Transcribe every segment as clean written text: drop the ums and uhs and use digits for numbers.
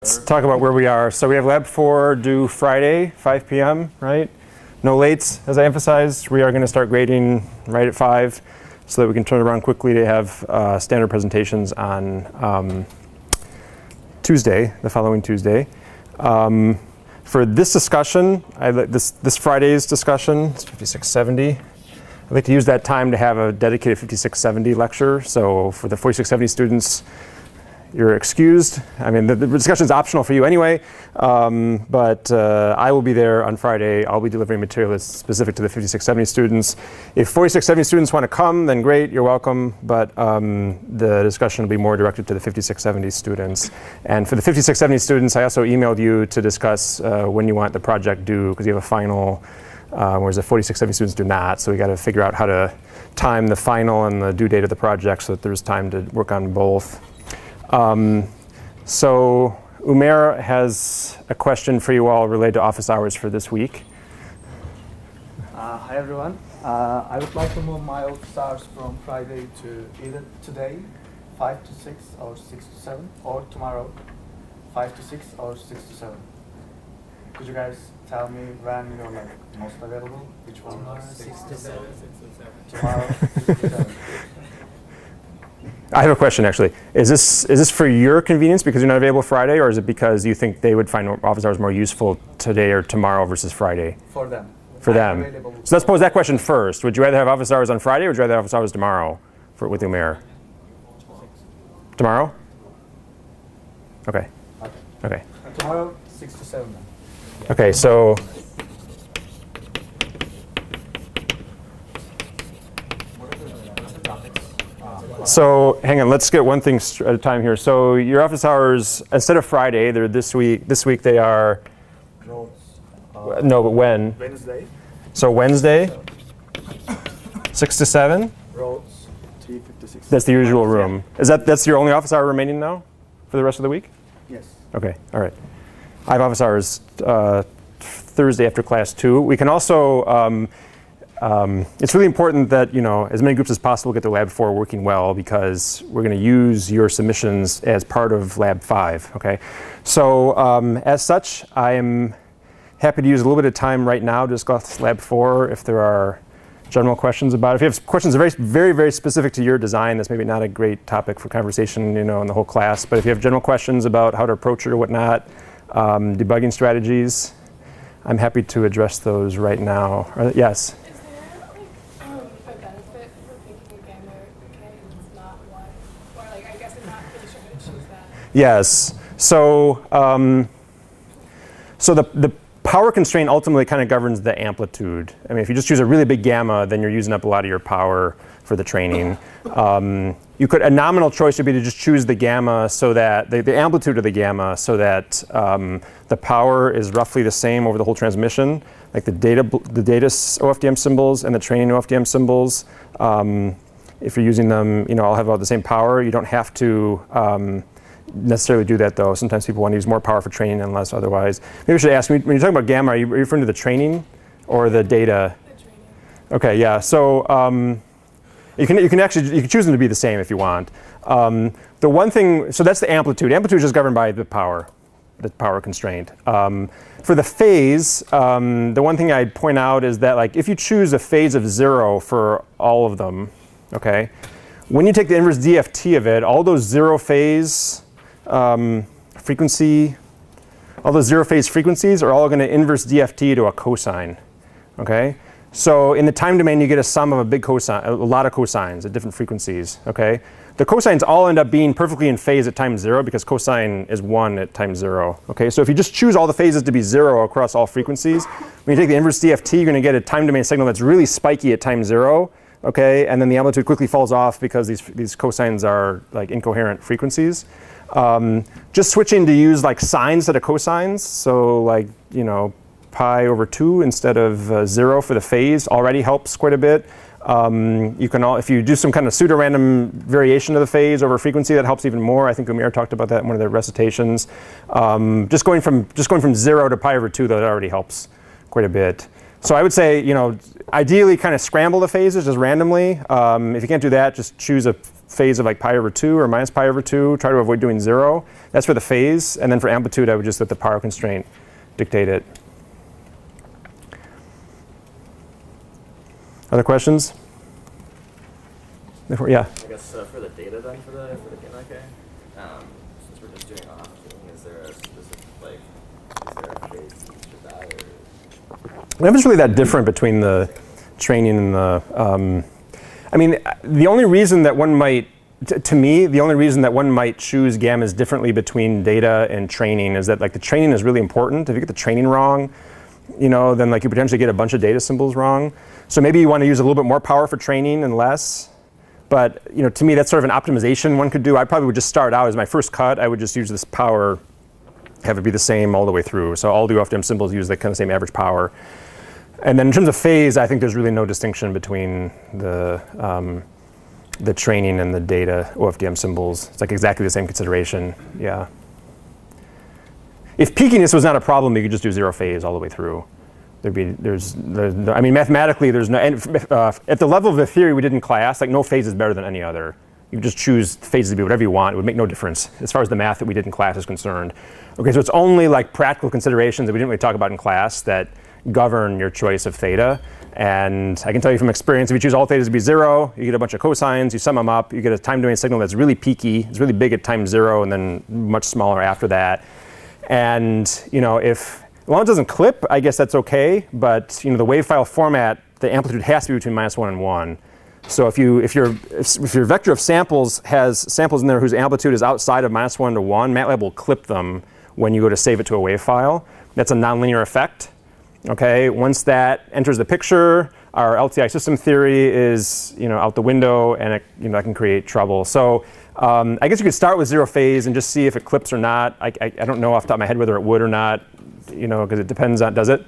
Let's talk about where we are. So we have Lab 4 due Friday, 5 p.m., right? No lates, as I emphasized. We are going to start grading right at 5 so that we can turn around quickly to have standard presentations on Tuesday, the following Tuesday. For this discussion, this Friday's discussion, it's 5670. I'd like to use that time to have a dedicated 5670 lecture. So for the 4670 students, you're excused. I mean, the discussion is optional for you anyway, but I will be there on Friday. I'll be delivering material that's specific to the 5670 students. If 4670 students want to come, then great, you're welcome, but the discussion will be more directed to the 5670 students. And for the 5670 students, I also emailed you to discuss when you want the project due, because you have a final, whereas the 4670 students do not, so we got to figure out how to time the final and the due date of the project so that there's time to work on both. So Umair has a question for you all related to office hours for this week. Hi everyone. I would like to move my office hours from Friday to either today, 5 to 6 or 6 to 7, or tomorrow, 5 to 6 or 6 to 7. Could you guys tell me when you're most available? Which one? Tomorrow, 6 to 7. Tomorrow, 6 to 7. I have a question actually. Is this for your convenience because you're not available Friday, or is it because you think they would find office hours more useful today or tomorrow versus Friday? For them. For them. So let's pose that question first. Would you rather have office hours on Friday, or would you rather have office hours tomorrow with Umair? Tomorrow? Okay. Okay. Tomorrow, 6 to 7. Okay, so hang on, let's get one thing at a time here. So your office hours, instead of Friday, they're this week they are, no, but when? Wednesday. So Wednesday, 6 to 7? Roads, 356. That's the usual room. That's your only office hour remaining now for the rest of the week? Yes. Okay, all right. I have office hours Thursday after class 2. We can also, it's really important that, as many groups as possible get to Lab 4 working well, because we're going to use your submissions as part of Lab 5, okay? So as such, I am happy to use a little bit of time right now to discuss Lab 4 if there are general questions about it. If you have questions very, very, very specific to your design, that's maybe not a great topic for conversation, in the whole class. But if you have general questions about how to approach it or whatnot, debugging strategies, I'm happy to address those right now. Yes? Yes. So, the power constraint ultimately kind of governs the amplitude. I mean, if you just choose a really big gamma, then you're using up a lot of your power for the training. A nominal choice would be to just choose the gamma so that the amplitude of the gamma, so that the power is roughly the same over the whole transmission, like the data OFDM symbols and the training OFDM symbols. If you're using them, all have about the same power. You don't have to necessarily do that though. Sometimes people want to use more power for training and less otherwise. Maybe I should ask, when you're talking about gamma, are you referring to the training or the data? The training. Okay, yeah. So you can choose them to be the same if you want. The one thing, so that's the amplitude. Amplitude is just governed by the power constraint. For the phase, the one thing I'd point out is that if you choose a phase of 0 for all of them, okay, when you take the inverse DFT of it, all those zero phase frequencies are all going to inverse DFT to a cosine, okay? So in the time domain, you get a sum of a lot of cosines at different frequencies, okay? The cosines all end up being perfectly in phase at time 0 because cosine is 1 at time 0, okay? So if you just choose all the phases to be 0 across all frequencies, when you take the inverse DFT, you're going to get a time domain signal that's really spiky at time 0, okay? And then the amplitude quickly falls off because these cosines are incoherent frequencies. Just switching to use sines instead of cosines, so pi over 2 instead of 0 for the phase already helps quite a bit. If you do some kind of pseudo-random variation of the phase over frequency, that helps even more. I think Umair talked about that in one of the recitations. Just going from 0 to pi over 2, though, that already helps quite a bit. So I would say, ideally kind of scramble the phases just randomly. If you can't do that, just choose a phase of like pi over 2 or minus pi over 2, try to avoid doing 0. That's for the phase. And then for amplitude, I would just let the power constraint dictate it. Other questions? Yeah. I guess for the data then for the NIK, since we're just doing off-keying, is there a specific is there a phase to each of that? Or? It's really that different between the training and the. I mean, the only reason that one might, to me, the only reason that one might choose gammas differently between data and training is that like the training is really important. If you get the training wrong, then like you potentially get a bunch of data symbols wrong. So maybe you want to use a little bit more power for training and less. But to me, that's sort of an optimization one could do. I probably would just start out as my first cut. I would just use this power, have it be the same all the way through. So all the OFDM symbols use the kind of same average power. And then in terms of phase, I think there's really no distinction between the training and the data OFDM symbols. It's like exactly the same consideration. Yeah. If peakiness was not a problem, you could just do 0 phase all the way through. I mean, mathematically, there's no, and at the level of the theory we did in class, like no phase is better than any other. You just choose phases to be whatever you want. It would make no difference as far as the math that we did in class is concerned. Okay, so it's only like practical considerations that we didn't really talk about in class that govern your choice of theta. And I can tell you from experience, if you choose all thetas to be 0, you get a bunch of cosines, you sum them up, you get a time domain signal that's really peaky, it's really big at time 0 and then much smaller after that. And if as long as it doesn't clip, I guess that's okay. But the wave file format, the amplitude has to be between -1 and 1. So if your vector of samples has samples in there whose amplitude is outside of -1 to 1, MATLAB will clip them when you go to save it to a wave file. That's a nonlinear effect. Okay, once that enters the picture, our LTI system theory is out the window, and it that can create trouble. So I guess you could start with 0 phase and just see if it clips or not. I don't know off the top of my head whether it would or not, because it depends on, does it?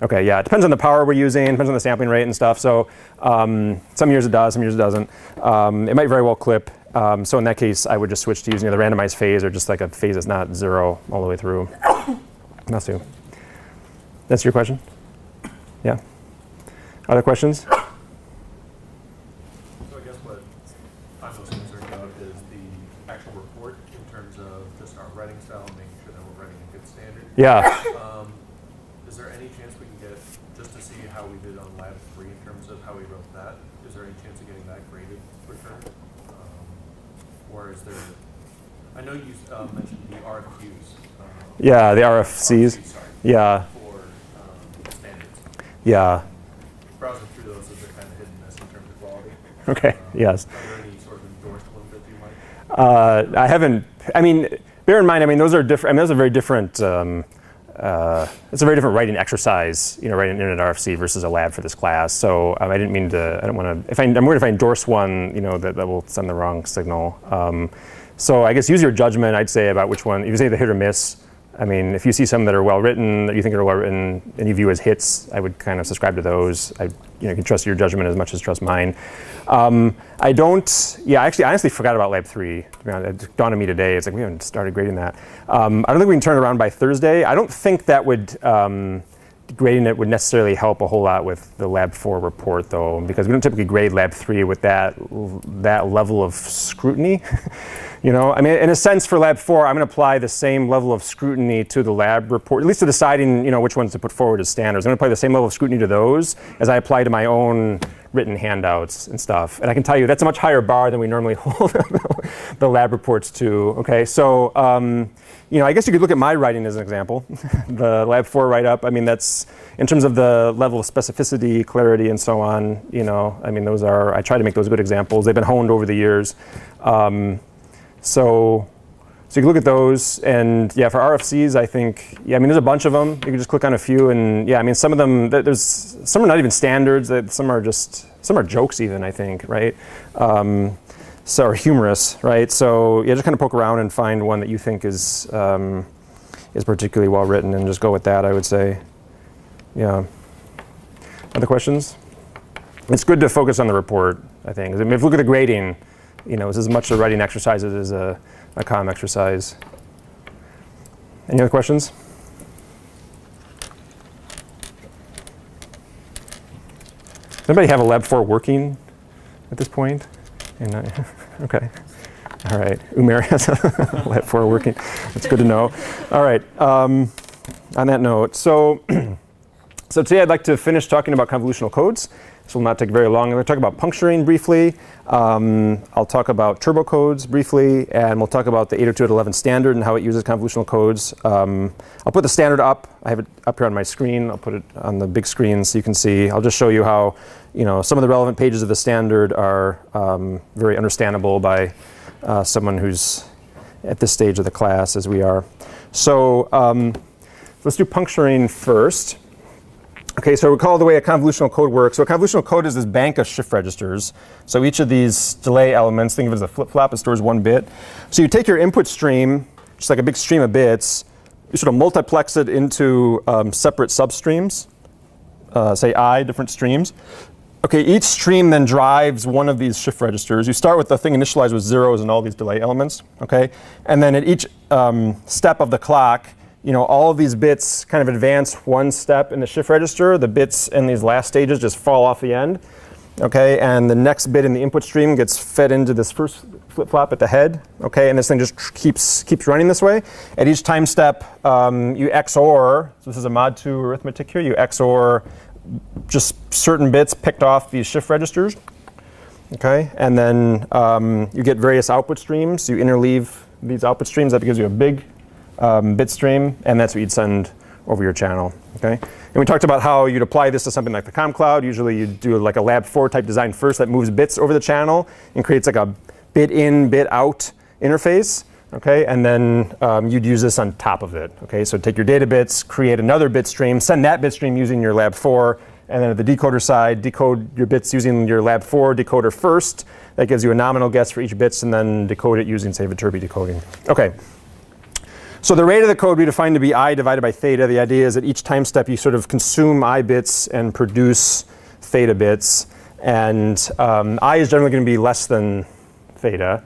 Okay, yeah, it depends on the power we're using, depends on the sampling rate and stuff. So some years it does, some years it doesn't. It might very well clip. So in that case, I would just switch to using the randomized phase or just like a phase that's not 0 all the way through. Masu. That's your question? Yeah. Other questions? So I guess what I'm most concerned about is the actual report in terms of just our writing style and making sure that we're writing a good standard. Yeah. Is there any chance we can get, just to see how we did on Lab 3 in terms of how we wrote that, is there any chance of getting that graded quicker? Or is there, I know you mentioned the RFQs. Yeah, the RFCs. Sorry. Yeah. For standards. Yeah. Browsing through those, is there kind of hidden miss in terms of quality? Okay, yes. Are there any sort of endorsed ones that you might? I haven't, bear in mind, those are different, those are very different, it's a very different writing exercise, writing an internet RFC versus a lab for this class. So I didn't mean to, I don't want to, I'm worried if I endorse one, that will send the wrong signal. So I guess use your judgment, I'd say, about which one, if you say the hit or miss, if you see some that are well written, that you think are well written, and you view as hits, I would kind of subscribe to those. You can trust your judgment as much as trust mine. I don't, I honestly forgot about Lab 3. To be honest, it dawned on me today. It's like, we haven't started grading that. I don't think we can turn it around by Thursday. I don't think that would, grading it would necessarily help a whole lot with the Lab 4 report, though, because we don't typically grade Lab 3 with that level of scrutiny. In a sense, for Lab 4, I'm going to apply the same level of scrutiny to the lab report, at least to deciding, which ones to put forward as standards. I'm going to apply the same level of scrutiny to those as I apply to my own written handouts and stuff. And I can tell you that's a much higher bar than we normally hold the lab reports to. Okay, so I guess you could look at my writing as an example. The Lab 4 write-up. That's in terms of the level of specificity, clarity, and so on. Those are, I try to make those good examples. They've been honed over the years. So you can look at those, and for RFCs, I think, there's a bunch of them. You can just click on a few, and some of them, some are not even standards. Some are jokes even, I think, right? So are humorous, right? So just kind of poke around and find one that you think is particularly well written, and just go with that, I would say. Yeah. Other questions? It's good to focus on the report, I think. If you look at the grading, it's as much a writing exercise as a comm exercise. Any other questions? Does anybody have a Lab 4 working at this point? And Okay. All right. Umair has a Lab 4 working. That's good to know. All right. On that note, so today I'd like to finish talking about convolutional codes. This will not take very long. I'm going to talk about puncturing briefly. I'll talk about turbo codes briefly, and we'll talk about the 802.11 standard and how it uses convolutional codes. I'll put the standard up. I have it up here on my screen. I'll put it on the big screen so you can see. I'll just show you how, some of the relevant pages of the standard are very understandable by someone who's at this stage of the class as we are. So let's do puncturing first. Okay, so recall the way a convolutional code works. So a convolutional code is this bank of shift registers. So each of these delay elements, think of it as a flip-flop, it stores 1 bit. So you take your input stream, just like a big stream of bits, you sort of multiplex it into separate substreams, say I, different streams. Okay, each stream then drives one of these shift registers. You start with the thing initialized with zeros and all these delay elements, okay? And then at each step of the clock, all of these bits kind of advance 1 step in the shift register. The bits in these last stages just fall off the end, okay? And the next bit in the input stream gets fed into this first flip-flop at the head, okay? And this thing just keeps running this way. At each time step, you XOR, so this is a mod 2 arithmetic here, you XOR just certain bits picked off these shift registers, okay? And then you get various output streams. You interleave these output streams. That gives you a big bit stream, and that's what you'd send over your channel, okay? And we talked about how you'd apply this to something like the COM cloud. Usually you'd do like a Lab 4 type design first that moves bits over the channel and creates like a bit in, bit out interface, okay? And then you'd use this on top of it, okay? So take your data bits, create another bit stream, send that bit stream using your Lab 4, and then at the decoder side, decode your bits using your Lab 4 decoder first. That gives you a nominal guess for each bits, and then decode it using, say, Viterbi decoding. Okay. So the rate of the code we define to be I divided by theta. The idea is that each time step you sort of consume I bits and produce theta bits. And I is generally going to be less than theta.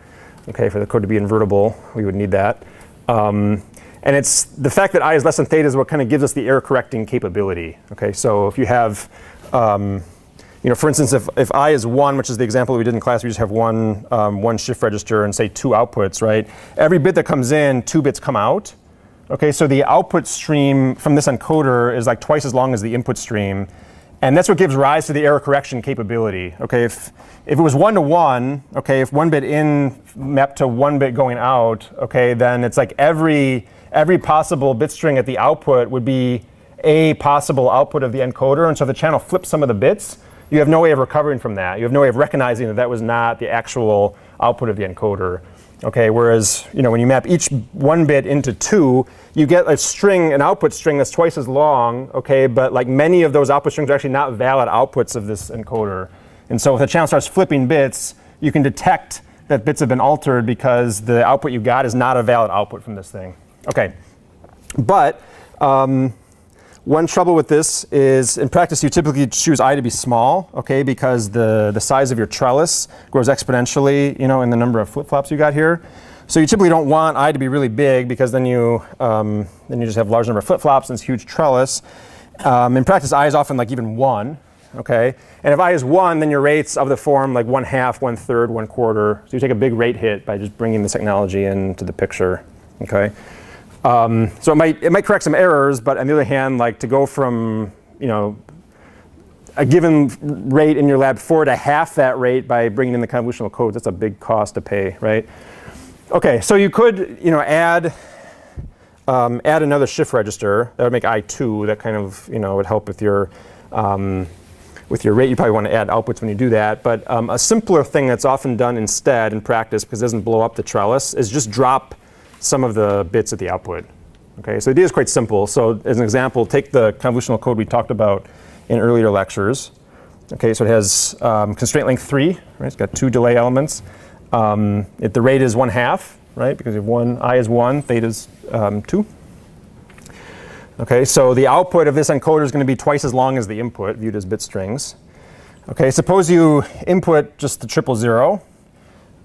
Okay, for the code to be invertible, we would need that. And it's the fact that I is less than theta is what kind of gives us the error correcting capability. Okay, so if you have, for instance, if I is 1, which is the example we did in class, we just have one shift register and say 2 outputs, right? Every bit that comes in, 2 bits come out. Okay, so the output stream from this encoder is like twice as long as the input stream. And that's what gives rise to the error correction capability. Okay, if it was 1 to 1, okay, if 1 bit in mapped to 1 bit going out, okay, then it's like every possible bit string at the output would be a possible output of the encoder. And so if the channel flips some of the bits, you have no way of recovering from that. You have no way of recognizing that that was not the actual output of the encoder. Okay, whereas when you map each 1 bit into 2, you get a string, an output string that's twice as long. Okay, but like many of those output strings are actually not valid outputs of this encoder. And so if the channel starts flipping bits, you can detect that bits have been altered because the output you got is not a valid output from this thing. Okay, but one trouble with this is, in practice, you typically choose I to be small, okay, because the size of your trellis grows exponentially, in the number of flip-flops you got here. So you typically don't want I to be really big because then you just have a large number of flip-flops and it's huge trellis. In practice, I is often like even 1, okay? And if I is 1, then your rates of the form like 1/2, 1/3, 1/4. So you take a big rate hit by just bringing this technology into the picture, okay? So it might correct some errors, but on the other hand, like to go from a given rate in your Lab 4 to half that rate by bringing in the convolutional codes, that's a big cost to pay, right? Okay, so you could add another shift register. That would make I2. That kind of would help with your rate. You probably want to add outputs when you do that. But a simpler thing that's often done instead in practice, because it doesn't blow up the trellis, is just drop some of the bits at the output. Okay, so the idea is quite simple. So as an example, take the convolutional code we talked about in earlier lectures. Okay, so it has constraint length 3, right? It's got 2 delay elements. The rate is 1/2, right? Because you have I is 1, theta is 2. Okay, so the output of this encoder is going to be twice as long as the input, viewed as bit strings. Okay, suppose you input just the 000.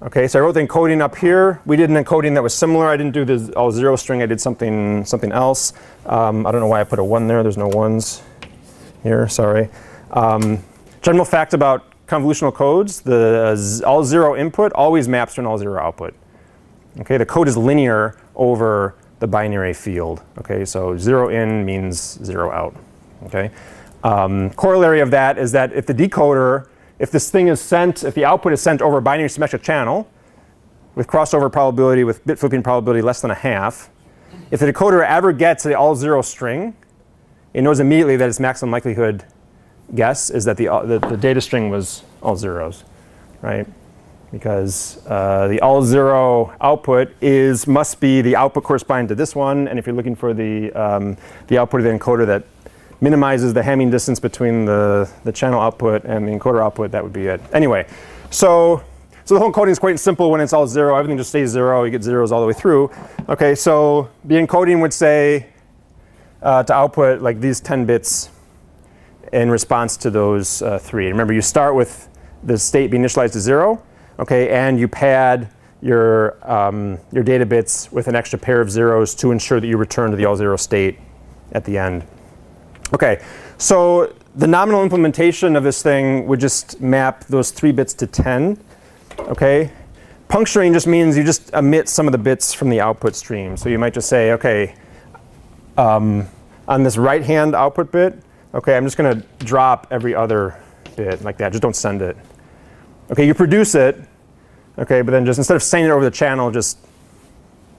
Okay, so I wrote the encoding up here. We did an encoding that was similar. I didn't do the all 0 string. I did something else. I don't know why I put a 1 there. There's no 1s here. Sorry. General fact about convolutional codes, the all zero input always maps to an all zero output. Okay, the code is linear over the binary field. Okay, so 0 in means 0 out. Okay, corollary of that is that if the decoder, if this thing is sent, if the output is sent over a binary symmetric channel with crossover probability, with bit flipping probability less than a half, if the decoder ever gets the all zero string, it knows immediately that its maximum likelihood guess is that the data string was all zeros, right? Because the all zero output must be the output corresponding to this one, and if you're looking for the output of the encoder that minimizes the Hamming distance between the channel output and the encoder output, that would be it. Anyway, so the whole encoding is quite simple when it's all zero. Everything just stays zero. You get zeros all the way through. Okay, so the encoding would say to output like these 10 bits in response to those 3. Remember, you start with the state being initialized to 0, okay, and you pad your data bits with an extra pair of zeros to ensure that you return to the all zero state at the end. Okay, so the nominal implementation of this thing would just map those 3 bits to 10. Okay, puncturing just means you just omit some of the bits from the output stream. So you might just say, okay, on this right-hand output bit, okay, I'm just going to drop every other bit like that. Just don't send it. Okay, you produce it, okay, but then just instead of sending it over the channel, just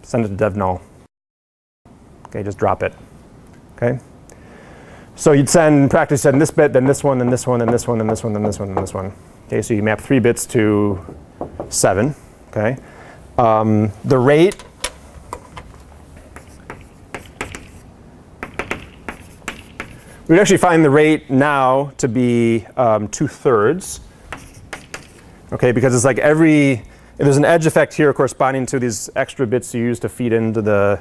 send it to dev null. Okay, just drop it. Okay. So you'd send, in practice, send this bit, then this one, then this one, then this one, then this one, then this one, then this one. Okay, so you map 3 bits to 7. Okay. The rate. We'd actually find the rate now to be 2/3. Okay, because it's like there's an edge effect here corresponding to these extra bits you use to feed into the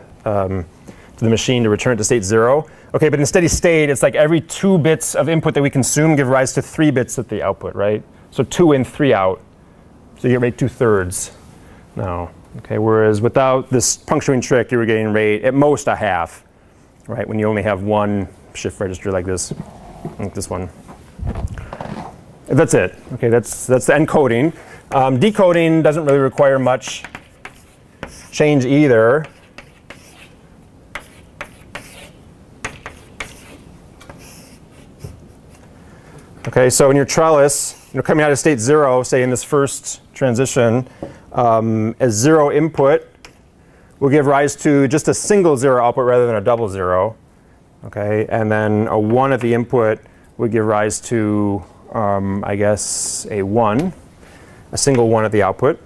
machine to return it to state 0. Okay, but in steady state, it's like every 2 bits of input that we consume give rise to 3 bits at the output, right? So 2 in, 3 out. So you get rate 2/3 now. Okay, whereas without this puncturing trick, you were getting rate at most a half, right? When you only have one shift register like this one. That's it. Okay, that's the encoding. Decoding doesn't really require much change either. Okay, so in your trellis, coming out of state 0, say in this first transition, as 0 input will give rise to just a single 0 output rather than a double 0. Okay, and then a 1 at the input would give rise to, I guess, a 1, a single 1 at the output.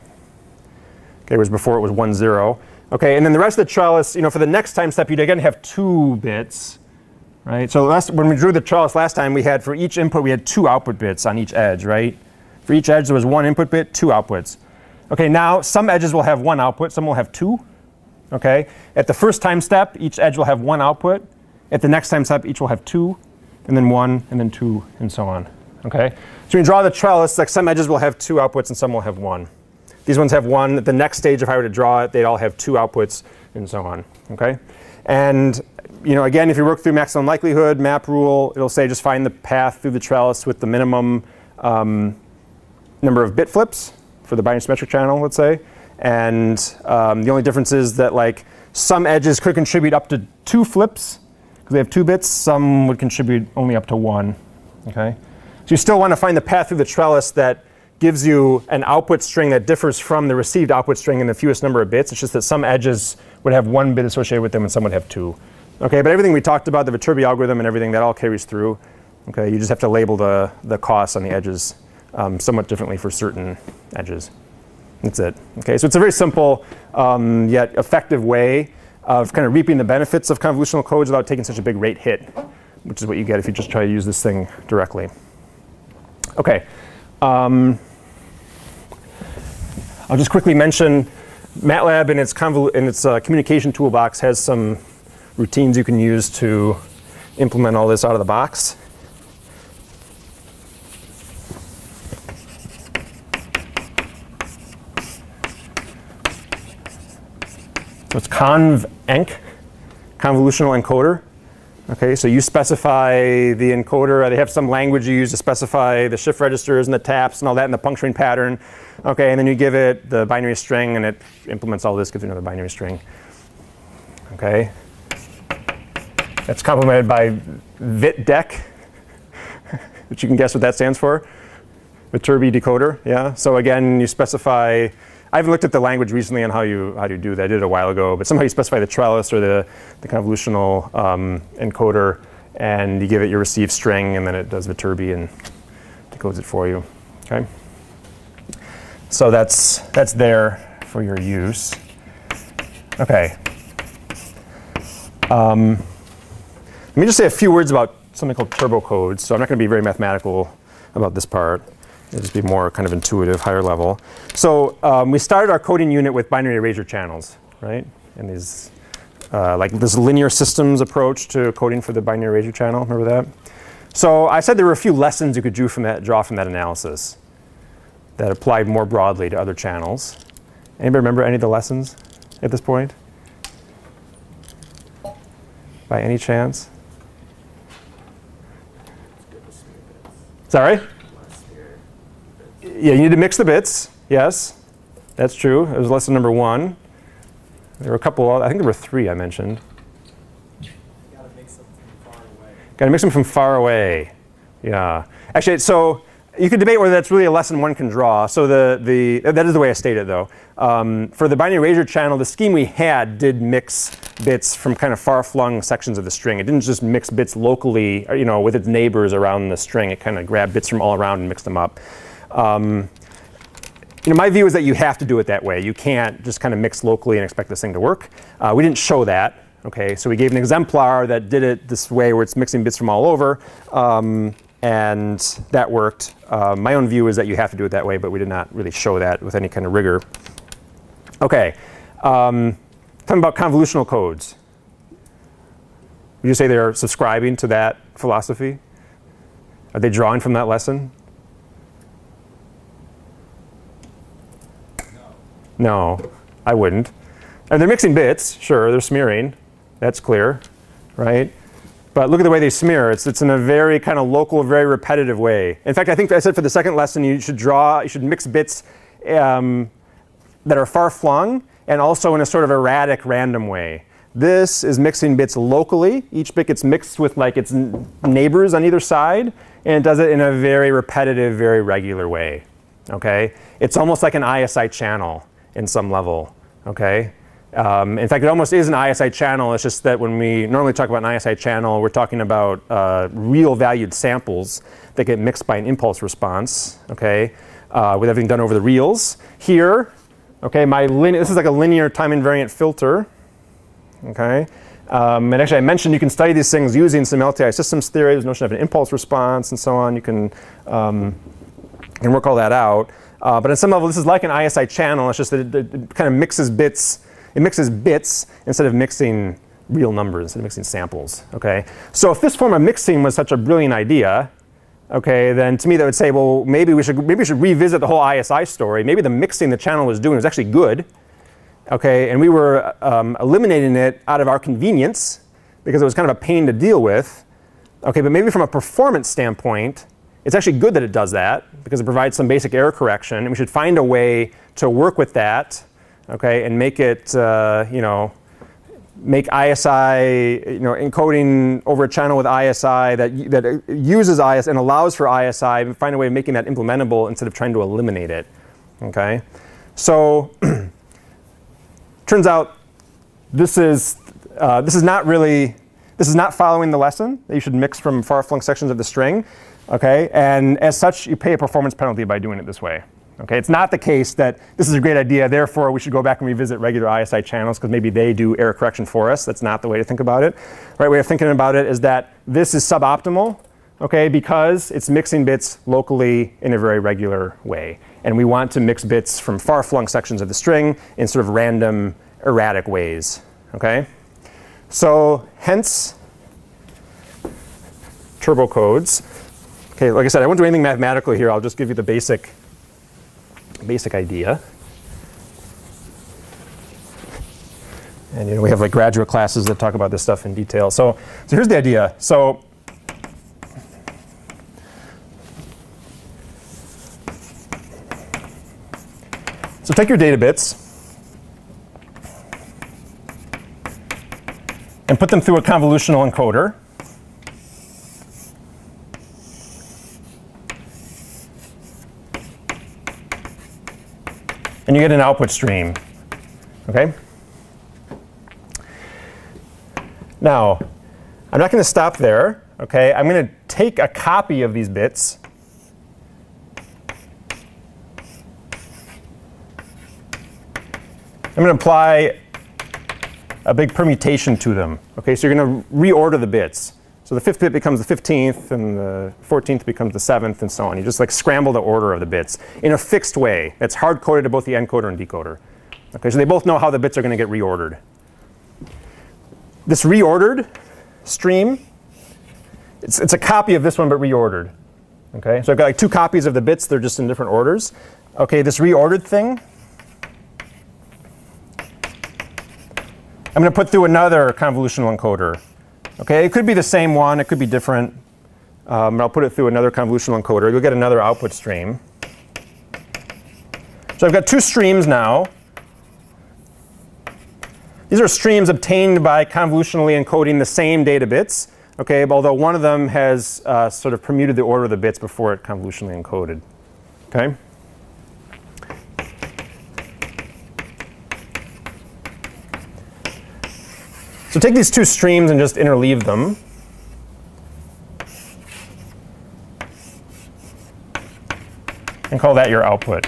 Okay, whereas before it was 1, 0. Okay, and then the rest of the trellis, for the next time step, you'd again have 2 bits. Right? So when we drew the trellis last time, we had for each input, we had 2 output bits on each edge, right? For each edge, there was 1 input bit, 2 outputs. Okay, now some edges will have 1 output, some will have 2. Okay, at the first time step, each edge will have 1 output. At the next time step, each will have 2, and then 1, and then 2, and so on. Okay, so when you draw the trellis, like some edges will have 2 outputs and some will have 1. These ones have 1. At the next stage, if I were to draw it, they'd all have 2 outputs, and so on. Okay, and again, if you work through maximum likelihood map rule, it'll say just find the path through the trellis with the minimum number of bit flips for the binary symmetric channel, let's say. And the only difference is that like some edges could contribute up to 2 flips because they have 2 bits. Some would contribute only up to 1. Okay, so you still want to find the path through the trellis that gives you an output string that differs from the received output string in the fewest number of bits. It's just that some edges would have 1 bit associated with them and some would have 2. Okay, but everything we talked about, the Viterbi algorithm and everything, that all carries through. Okay, you just have to label the costs on the edges somewhat differently for certain edges. That's it. Okay, so it's a very simple yet effective way of kind of reaping the benefits of convolutional codes without taking such a big rate hit, which is what you get if you just try to use this thing directly. Okay, I'll just quickly mention MATLAB in its communication toolbox has some routines you can use to implement all this out of the box. So it's conv-enc, convolutional encoder. Okay, so you specify the encoder. They have some language you use to specify the shift registers and the taps and all that in the puncturing pattern. Okay, and then you give it the binary string, and it implements all this, gives you another binary string. Okay, that's complemented by VitDec, which you can guess what that stands for. Viterbi decoder. Yeah. So again, you specify. I haven't looked at the language recently on how you do that. I did it a while ago, but somehow you specify the trellis or the convolutional encoder, and you give it your receive string, and then it does Viterbi and decodes it for you. Okay. So that's there for your use. Okay. Let me just say a few words about something called turbo codes. So I'm not going to be very mathematical about this part. It'll just be more kind of intuitive, higher level. So we started our coding unit with binary erasure channels, right? And these, like this linear systems approach to coding for the binary erasure channel. Remember that? So I said there were a few lessons you could draw from that analysis that applied more broadly to other channels. Anybody remember any of the lessons at this point? By any chance? Sorry? Yeah, you need to mix the bits. Yes, that's true. It was lesson number 1. There were a couple, I think there were 3 I mentioned. Gotta mix them from far away. Gotta mix them from far away. Yeah. Actually, so you could debate whether that's really a lesson one can draw. So that is the way I state it, though. For the binary erasure channel, the scheme we had did mix bits from kind of far-flung sections of the string. It didn't just mix bits locally, you know, with its neighbors around the string. It kind of grabbed bits from all around and mixed them up. You know, my view is that you have to do it that way. You can't just kind of mix locally and expect this thing to work. We didn't show that. Okay, so we gave an exemplar that did it this way, where it's mixing bits from all over, and that worked. My own view is that you have to do it that way, but we did not really show that with any kind of rigor. Okay, talking about convolutional codes. Would you say they're subscribing to that philosophy? Are they drawing from that lesson? No, I wouldn't. And they're mixing bits, sure, they're smearing. That's clear, right? But look at the way they smear. It's in a very kind of local, very repetitive way. In fact, I think I said for the second lesson, you should mix bits that are far flung and also in a sort of erratic, random way. This is mixing bits locally. Each bit gets mixed with like its neighbors on either side, and it does it in a very repetitive, very regular way. Okay? It's almost like an ISI channel in some level. Okay? In fact, it almost is an ISI channel. It's just that when we normally talk about an ISI channel, we're talking about real valued samples that get mixed by an impulse response, okay, with everything done over the reals. Here, okay, this is like a linear time invariant filter, okay. And actually, I mentioned you can study these things using some LTI systems theory. There's a notion of an impulse response and so on. You can work all that out. But on some level, this is like an ISI channel. It's just that it kind of mixes bits. It mixes bits instead of mixing real numbers, instead of mixing samples. Okay. So if this form of mixing was such a brilliant idea, okay, then to me that would say, well, maybe we should revisit the whole ISI story. Maybe the mixing the channel was doing was actually good. Okay, and we were eliminating it out of our convenience because it was kind of a pain to deal with. Okay, but maybe from a performance standpoint, it's actually good that it does that because it provides some basic error correction, and we should find a way to work with that, okay, and make it, make ISI, encoding over a channel with ISI that uses ISI and allows for ISI, and find a way of making that implementable instead of trying to eliminate it. Okay, so turns out this is not following the lesson that you should mix from far-flung sections of the string. Okay, and as such, you pay a performance penalty by doing it this way. Okay, it's not the case that this is a great idea, therefore we should go back and revisit regular ISI channels because maybe they do error correction for us. That's not the way to think about it. The right way of thinking about it is that this is suboptimal, okay, because it's mixing bits locally in a very regular way. And we want to mix bits from far-flung sections of the string in sort of random, erratic ways. Okay, so hence turbo codes. Okay, like I said, I won't do anything mathematical here. I'll just give you the basic idea. And we have like graduate classes that talk about this stuff in detail. So here's the idea. So take your data bits and put them through a convolutional encoder. And you get an output stream. Okay? Now, I'm not going to stop there. Okay? I'm going to take a copy of these bits. I'm going to apply a big permutation to them. Okay, so you're going to reorder the bits. So the 5th bit becomes the 15th, and the 14th becomes the 7th, and so on. You just like scramble the order of the bits in a fixed way. That's hard-coded to both the encoder and decoder. Okay, so they both know how the bits are going to get reordered. This reordered stream, it's a copy of this one, but reordered. Okay, so I've got like 2 copies of the bits. They're just in different orders. Okay, this reordered thing, I'm going to put through another convolutional encoder. Okay, it could be the same one. It could be different. I'll put it through another convolutional encoder. You'll get another output stream. So I've got 2 streams now. These are streams obtained by convolutionally encoding the same data bits. Okay, although one of them has sort of permuted the order of the bits before it convolutionally encoded. Okay. So take these 2 streams and just interleave them. And call that your output.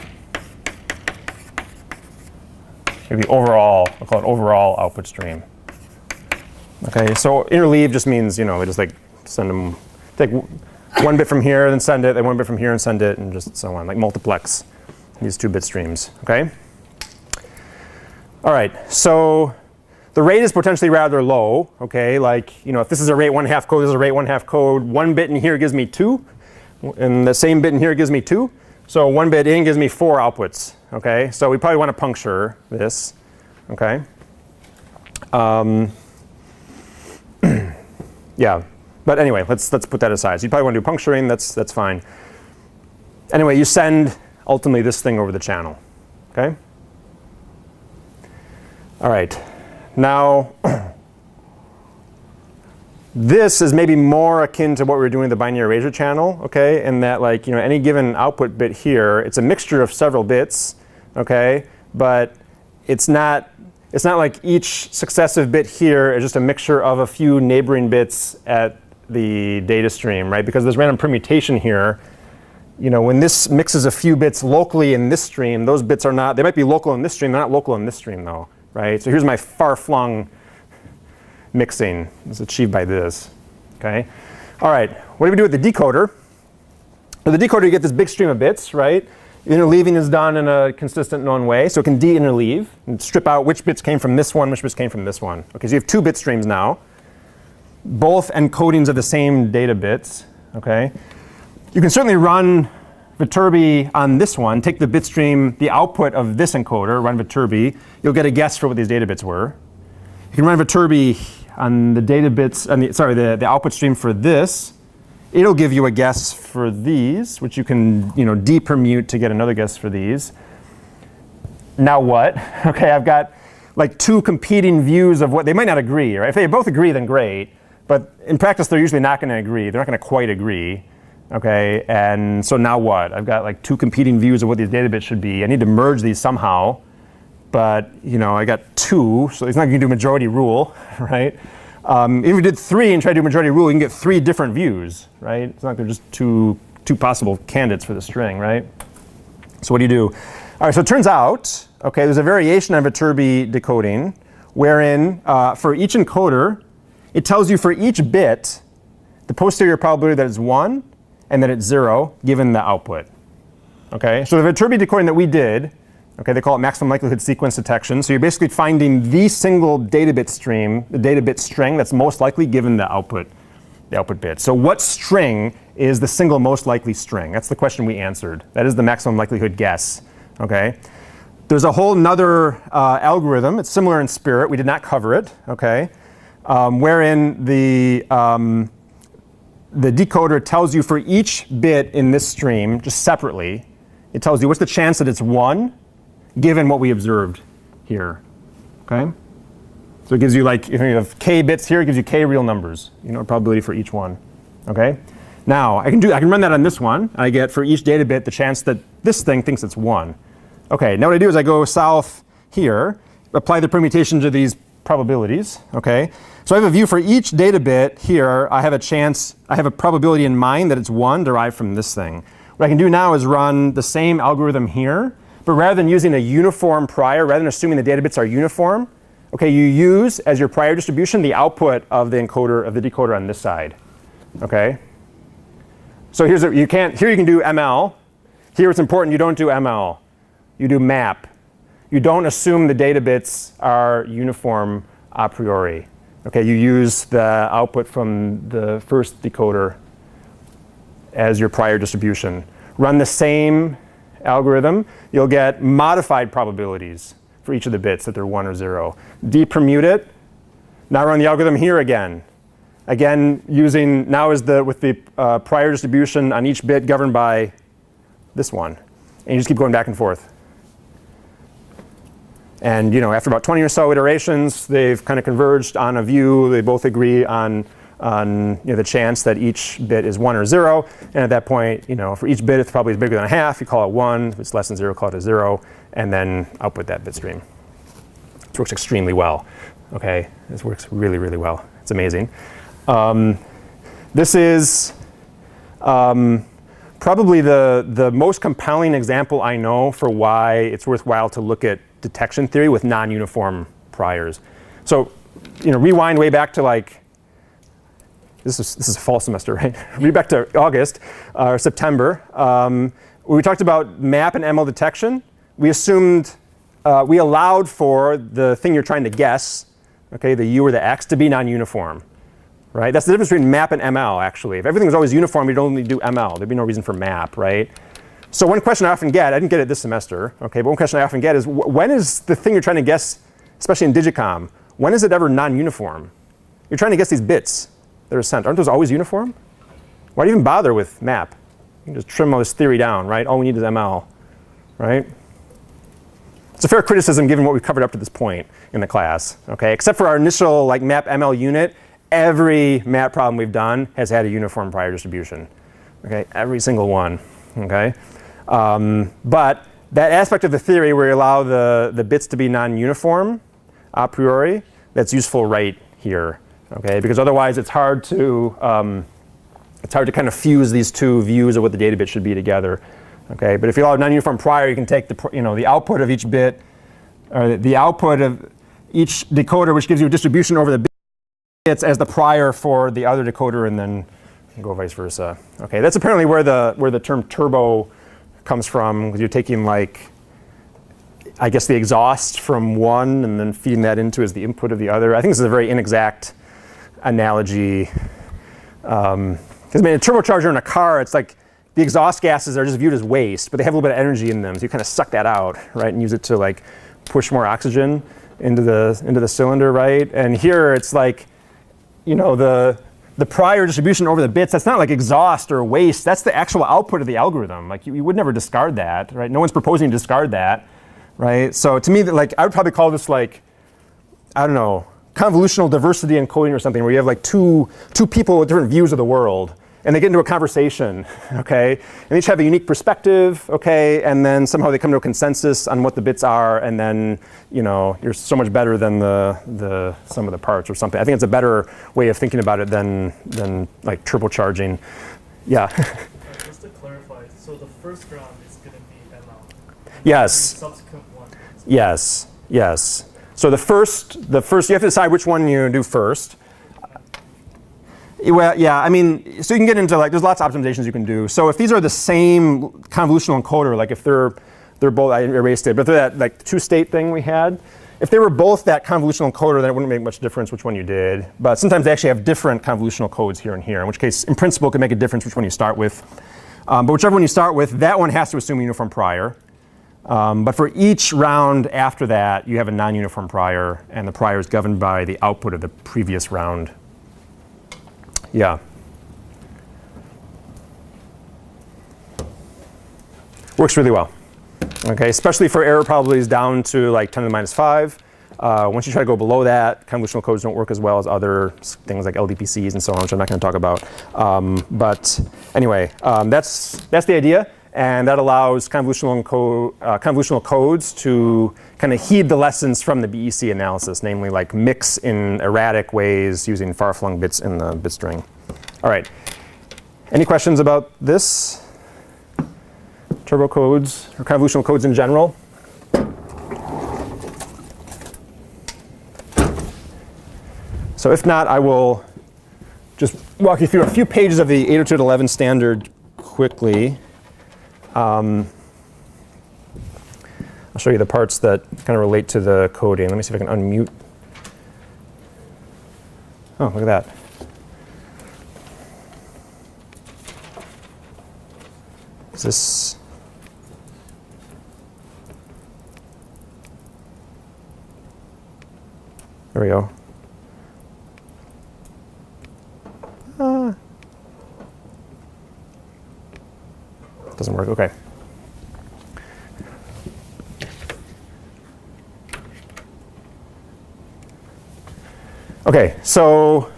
Maybe overall, I'll call it overall output stream. Okay, so interleave just means, we just like send them, take 1 bit from here, then send it, then 1 bit from here and send it, and just so on, like multiplex these 2 bit streams. Okay? All right, so the rate is potentially rather low, okay? Like, if this is a rate 1/2 code, this is a rate 1/2 code. 1 bit in here gives me 2, and the same bit in here gives me 2. So 1 bit in gives me 4 outputs, okay? So we probably want to puncture this, okay? Yeah, but anyway, let's put that aside. So you probably want to do puncturing. That's fine. Anyway, you send ultimately this thing over the channel, okay? All right. Now, this is maybe more akin to what we were doing with the binary erasure channel, okay? In that, like, any given output bit here, it's a mixture of several bits, okay? But it's not like each successive bit here is just a mixture of a few neighboring bits at the data stream, right? Because there's random permutation here. When this mixes a few bits locally in this stream, those bits are not, they might be local in this stream, they're not local in this stream though. Right? So here's my far-flung mixing. It's achieved by this. Okay? All right. What do we do with the decoder? With the decoder, you get this big stream of bits, right? Interleaving is done in a consistent known way. So it can de-interleave and strip out which bits came from this one, which bits came from this one. Okay, so you have 2 bit streams now. Both encodings of the same data bits. Okay? You can certainly run Viterbi on this one, take the bit stream, the output of this encoder, run Viterbi. You'll get a guess for what these data bits were. You can run Viterbi on the data bits, the output stream for this. It'll give you a guess for these, which you can depermute to get another guess for these. Now what? Okay, I've got like 2 competing views of what they might not agree. Right? If they both agree, then great. But in practice, they're usually not going to agree. They're not going to quite agree. Okay, and so now what? I've got like 2 competing views of what these data bits should be. I need to merge these somehow, but I got 2, so it's not going to do majority rule, right? If we did 3 and try to do majority rule, you can get 3 different views, right? It's not like there's just two possible candidates for the string, right? So what do you do? All right, so it turns out, okay, there's a variation on Viterbi decoding, wherein for each encoder, it tells you for each bit the posterior probability that it's 1 and that it's 0 given the output. Okay, so the Viterbi decoding that we did, okay, they call it maximum likelihood sequence detection. So you're basically finding the single data bit stream, the data bit string that's most likely given the output bit. So what string is the single most likely string? That's the question we answered. That is the maximum likelihood guess. Okay. There's a whole nother algorithm. It's similar in spirit. We did not cover it, okay? Wherein the decoder tells you for each bit in this stream, just separately, it tells you what's the chance that it's 1 given what we observed here, okay? So it gives you, like, if you have k bits here, it gives you k real numbers, probability for each one, okay? Now, I can run that on this one. I get for each data bit the chance that this thing thinks it's 1. Okay, now what I do is I go south here, apply the permutation to these probabilities, okay? So I have a view for each data bit here. I have a probability in mind that it's 1 derived from this thing. What I can do now is run the same algorithm here, but rather than using a uniform prior, rather than assuming the data bits are uniform, okay, you use as your prior distribution the output of the encoder of the decoder on this side, okay? So here you can do ML. Here it's important you don't do ML. You do map. You don't assume the data bits are uniform a priori. Okay, you use the output from the first decoder as your prior distribution. Run the same algorithm. You'll get modified probabilities for each of the bits that they're 1 or 0. Depermute it. Now run the algorithm here again. Again, using now with the prior distribution on each bit governed by this one. And you just keep going back and forth. And after about 20 or so iterations, they've kind of converged on a view. They both agree on the chance that each bit is 1 or 0. And at that point, for each bit, it's probably bigger than a half. You call it 1. If it's less than 0, call it a 0. And then output that bit stream. This works extremely well. Okay, this works really, really well. It's amazing. This is probably the most compelling example I know for why it's worthwhile to look at detection theory with non-uniform priors. So, rewind way back to this is fall semester, right? Read back to August or September. When we talked about map and ML detection, we assumed, we allowed for the thing you're trying to guess, okay, the U or the X, to be non-uniform, right? That's the difference between map and ML, actually. If everything was always uniform, you'd only do ML. There'd be no reason for map, right? So one question I often get, I didn't get it this semester, okay, but one question I often get is, when is the thing you're trying to guess, especially in Digicom, when is it ever non-uniform? You're trying to guess these bits that are sent. Aren't those always uniform? Why do you even bother with map? You can just trim all this theory down, right? All we need is ML, right? It's a fair criticism given what we've covered up to this point in the class, okay? Except for our initial map ML unit, every map problem we've done has had a uniform prior distribution, okay? Every single one, okay? But that aspect of the theory where you allow the bits to be non-uniform a priori, that's useful right here, okay? Because otherwise it's hard to kind of fuse these two views of what the data bit should be together, okay? But if you allow non-uniform prior, you can take the output of each bit, or the output of each decoder, which gives you a distribution over the bits as the prior for the other decoder, and then go vice versa. Okay, that's apparently where the term turbo comes from, because you're taking I guess the exhaust from one and then feeding that into as the input of the other. I think this is a very inexact analogy. Because a turbocharger in a car, it's like the exhaust gases are just viewed as waste, but they have a little bit of energy in them, so you kind of suck that out, right, and use it to push more oxygen into the cylinder, right? And here it's the prior distribution over the bits, that's not like exhaust or waste. That's the actual output of the algorithm. You would never discard that, right? No one's proposing to discard that, right? So to me, I would probably call this I don't know, convolutional diversity encoding or something, where you have two people with different views of the world, and they get into a conversation, okay? And they each have a unique perspective, okay? And then somehow they come to a consensus on what the bits are, and then you're so much better than the sum of the parts or something. I think it's a better way of thinking about it than turbocharging. Yeah. Just to clarify, so the first round is going to be ML. Yes. The subsequent one. Yes. Yes. So the first you have to decide which one you do first. Well, yeah, I mean, so you can get into there's lots of optimizations you can do. So if these are the same convolutional encoder, if they're both, I erased it, but if they're that two-state thing we had, if they were both that convolutional encoder, then it wouldn't make much difference which one you did. But sometimes they actually have different convolutional codes here and here, in which case, in principle, it could make a difference which one you start with. But whichever one you start with, that one has to assume a uniform prior. But for each round after that, you have a non-uniform prior, and the prior is governed by the output of the previous round. Yeah. Works really well. Okay, especially for error probabilities down to like 10 to the minus 5. Once you try to go below that, convolutional codes don't work as well as other things like LDPCs and so on, which I'm not going to talk about. But anyway, that's the idea. And that allows convolutional codes to kind of heed the lessons from the BEC analysis, namely like mix in erratic ways using far-flung bits in the bit string. All right. Any questions about this? Turbo codes or convolutional codes in general? So if not, I will just walk you through a few pages of the 802.11 standard quickly. I'll show you the parts that kind of relate to the coding. Let me see if I can unmute. Oh, look at that. Is this? There we go. Doesn't work. Okay. Okay, so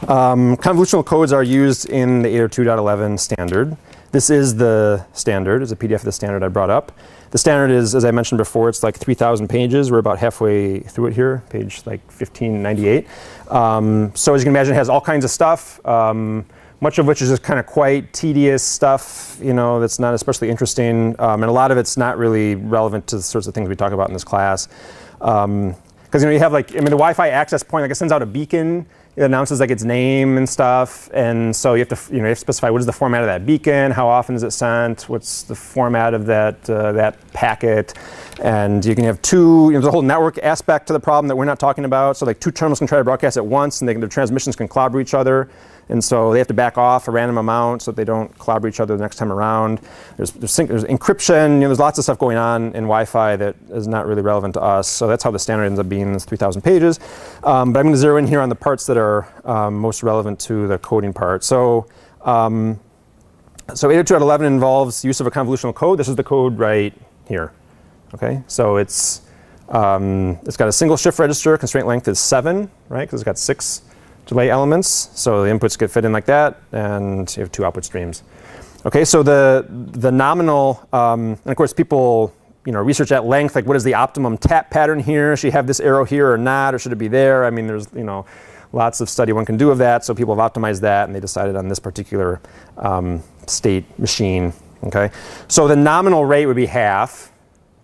convolutional codes are used in the 802.11 standard. This is the standard. It's a PDF of the standard I brought up. The standard is, as I mentioned before, it's like 3,000 pages. We're about halfway through it here, page like 1598. So as you can imagine, it has all kinds of stuff. Much of which is just kind of quite tedious stuff, you know, that's not especially interesting. And a lot of it's not really relevant to the sorts of things we talk about in this class. Because, you know, you have like, I mean, the Wi-Fi access point, like it sends out a beacon. It announces like its name and stuff. And so you have to, you know, you have to specify what is the format of that beacon, how often is it sent, what's the format of that, that packet. And you can have two, you know, there's a whole network aspect to the problem that we're not talking about. So like two terminals can try to broadcast at once and their transmissions can clobber each other. And so they have to back off a random amount so that they don't clobber each other the next time around. There's encryption, you know, there's lots of stuff going on in Wi-Fi that is not really relevant to us. So that's how the standard ends up being, this 3,000 pages. But I'm going to zero in here on the parts that are most relevant to the coding part. So 802.11 involves use of a convolutional code. This is the code right here. Okay, so it's got a single shift register. Constraint length is 7, right? Because it's got 6 delay elements, so the inputs get fit in like that, and you have 2 output streams. Okay, so the nominal, and of course people, you know, research at length, like what is the optimum tap pattern here? Should you have this arrow here or not, or should it be there? I mean, there's, you know, lots of study one can do of that, so people have optimized that, and they decided on this particular state machine. Okay, so the nominal rate would be half,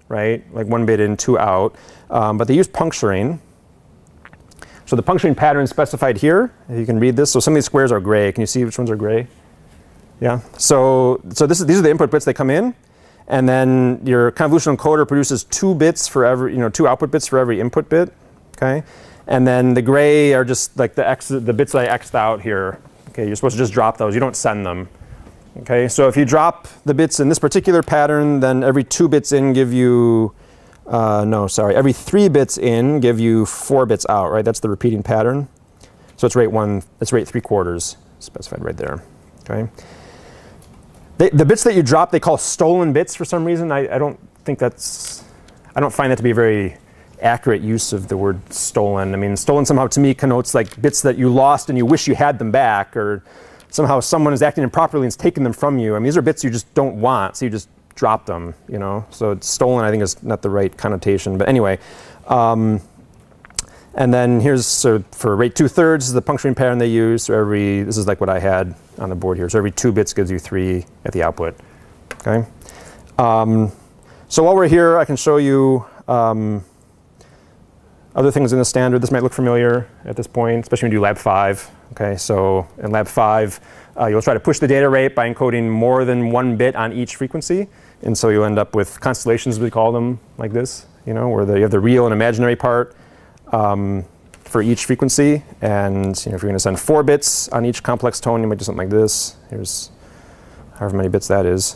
right? Like 1 bit in, 2 out, but they use puncturing. So the puncturing pattern is specified here. You can read this. So some of these squares are gray. Can you see which ones are gray? Yeah. So these are the input bits that come in, and then your convolutional encoder produces 2 bits for every, you know, 2 output bits for every input bit. Okay. And then the gray are just like the bits that I X'd out here. Okay. You're supposed to just drop those. You don't send them. Okay. So if you drop the bits in this particular pattern, then every 2 bits in give you. Every 3 bits in give you 4 bits out, right? That's the repeating pattern. So it's rate 1, it's rate 3/4 specified right there, okay? The bits that you drop, they call stolen bits for some reason. I don't find that to be a very accurate use of the word stolen. I mean, stolen somehow to me connotes like bits that you lost and you wish you had them back, or somehow someone is acting improperly and is taking them from you. I mean, these are bits you just don't want, so you just drop them, you know. So it's stolen, I think, is not the right connotation. But anyway, and then here's, so for rate 2/3 is the puncturing pattern they use. So this is like what I had on the board here. So every 2 bits gives you 3 at the output. Okay. So while we're here, I can show you other things in the standard. This might look familiar at this point, especially when you do lab 5. Okay. So in lab 5, you'll try to push the data rate by encoding more than 1 bit on each frequency. And so you'll end up with constellations, we call them, like this, you know, where you have the real and imaginary part for each frequency. And you know, if you're going to send 4 bits on each complex tone, you might do something like this. Here's however many bits that is.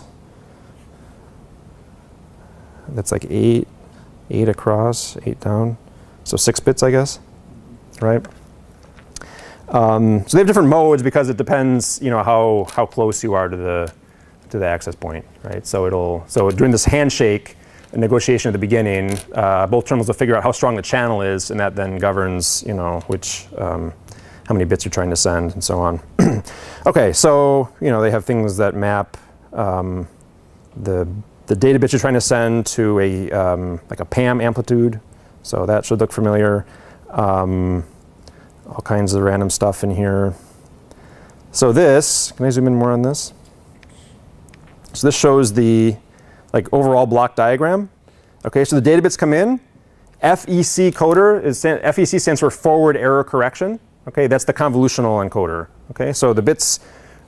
That's like 8 across, 8 down. So 6 bits, I guess, right? So they have different modes because it depends, how close you are to the access point, right? So during this handshake negotiation at the beginning, both terminals will figure out how strong the channel is, and that then governs, which how many bits you're trying to send, and so on. Okay, so they have things that map the data bits you're trying to send to like a PAM amplitude, so that should look familiar. All kinds of random stuff in here. So this, can I zoom in more on this? So this shows the overall block diagram. Okay, so the data bits come in. FEC coder FEC stands for forward error correction. Okay, that's the convolutional encoder. Okay, so the bits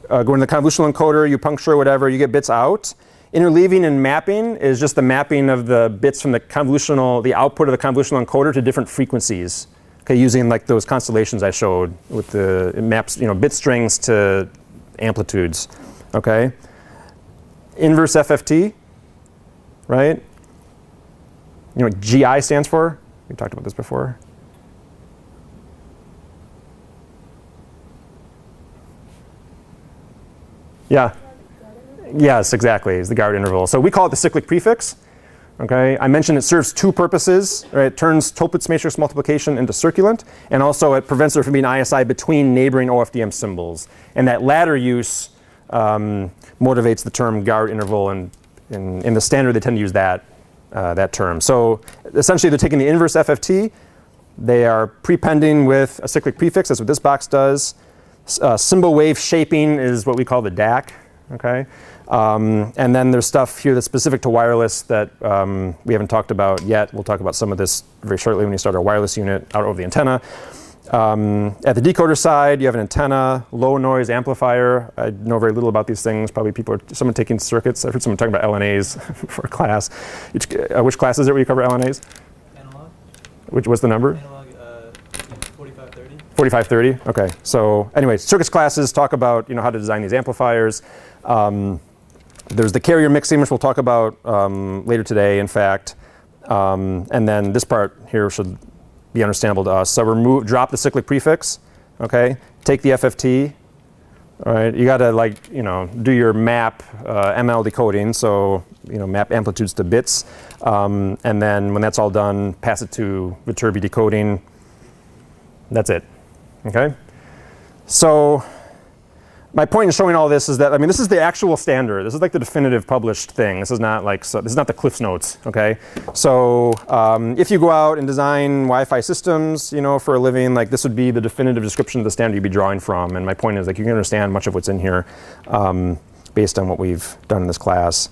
go into the convolutional encoder, you puncture whatever, you get bits out. Interleaving and mapping is just the mapping of the bits from the output of the convolutional encoder to different frequencies. Okay, using those constellations I showed with it maps, bit strings to amplitudes. Okay, inverse FFT, right? You know what GI stands for? We talked about this before. Yeah. Yes, exactly. It's the guard interval. So we call it the cyclic prefix. Okay. I mentioned it serves 2 purposes. Right? It turns Toeplitz matrix multiplication into circulant, and also it prevents there from being ISI between neighboring OFDM symbols. And that latter use motivates the term guard interval, and in the standard they tend to use that term. So essentially they're taking the inverse FFT, they are prepending with a cyclic prefix. That's what this box does. Symbol wave shaping is what we call the DAC. Okay. And then there's stuff here that's specific to wireless that we haven't talked about yet. We'll talk about some of this very shortly when we start our wireless unit out over the antenna. At the decoder side, you have an antenna, low noise amplifier. I know very little about these things. Probably someone taking circuits. I've heard someone talking about LNAs for a class. Which class is it where you cover LNAs? Analog. What's the number? Analog 4530. 4530. Okay. So anyway, circuits classes talk about how to design these amplifiers. There's the carrier mixing, which we'll talk about later today, in fact. And then this part here should be understandable to us. So drop the cyclic prefix. Okay. Take the FFT. All right. You got to do your map ML decoding. So map amplitudes to bits. And then when that's all done, pass it to Viterbi decoding. That's it. Okay. So my point in showing all this is that, this is the actual standard. This is the definitive published thing. This is not this is not the Cliff's Notes, okay? So if you go out and design Wi-Fi systems, for a living, this would be the definitive description of the standard you'd be drawing from. And my point is, you can understand much of what's in here based on what we've done in this class.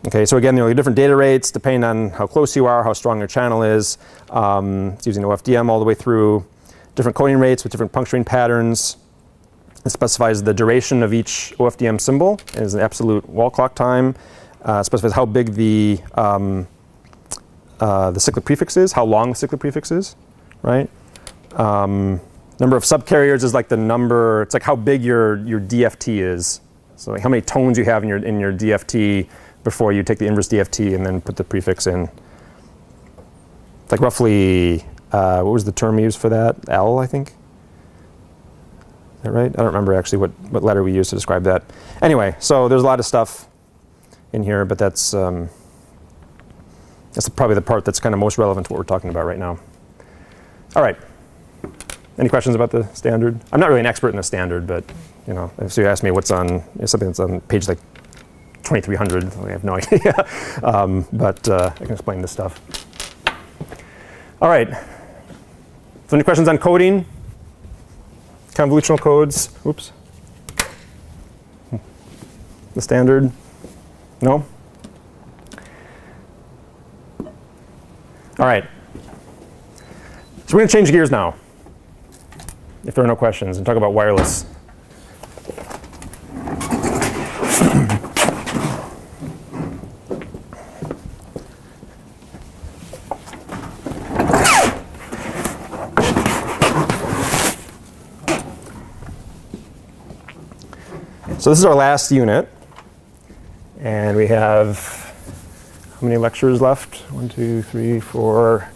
Okay, so again, there are different data rates depending on how close you are, how strong your channel is. It's using OFDM all the way through. Different coding rates with different puncturing patterns. It specifies the duration of each OFDM symbol as an absolute wall clock time. Specifies how big the cyclic prefix is, how long the cyclic prefix is, right? Number of subcarriers is the number. It's how big your DFT is. So how many tones you have in your DFT before you take the inverse DFT and then put the prefix in. It's roughly what was the term used for that? L, I think. That right? I don't remember actually what letter we used to describe that. Anyway, so there's a lot of stuff in here, but that's probably the part that's kind of most relevant to what we're talking about right now. All right. Any questions about the standard? I'm not really an expert in the standard, but if you ask me what's on something that's on page 2300, I have no idea. But I can explain this stuff. All right. So any questions on coding? Convolutional codes, oops. The standard, no? All right. So we're going to change gears now, if there are no questions, and talk about wireless. So this is our last unit, and we have how many lectures left? 1, 2, 3, 4.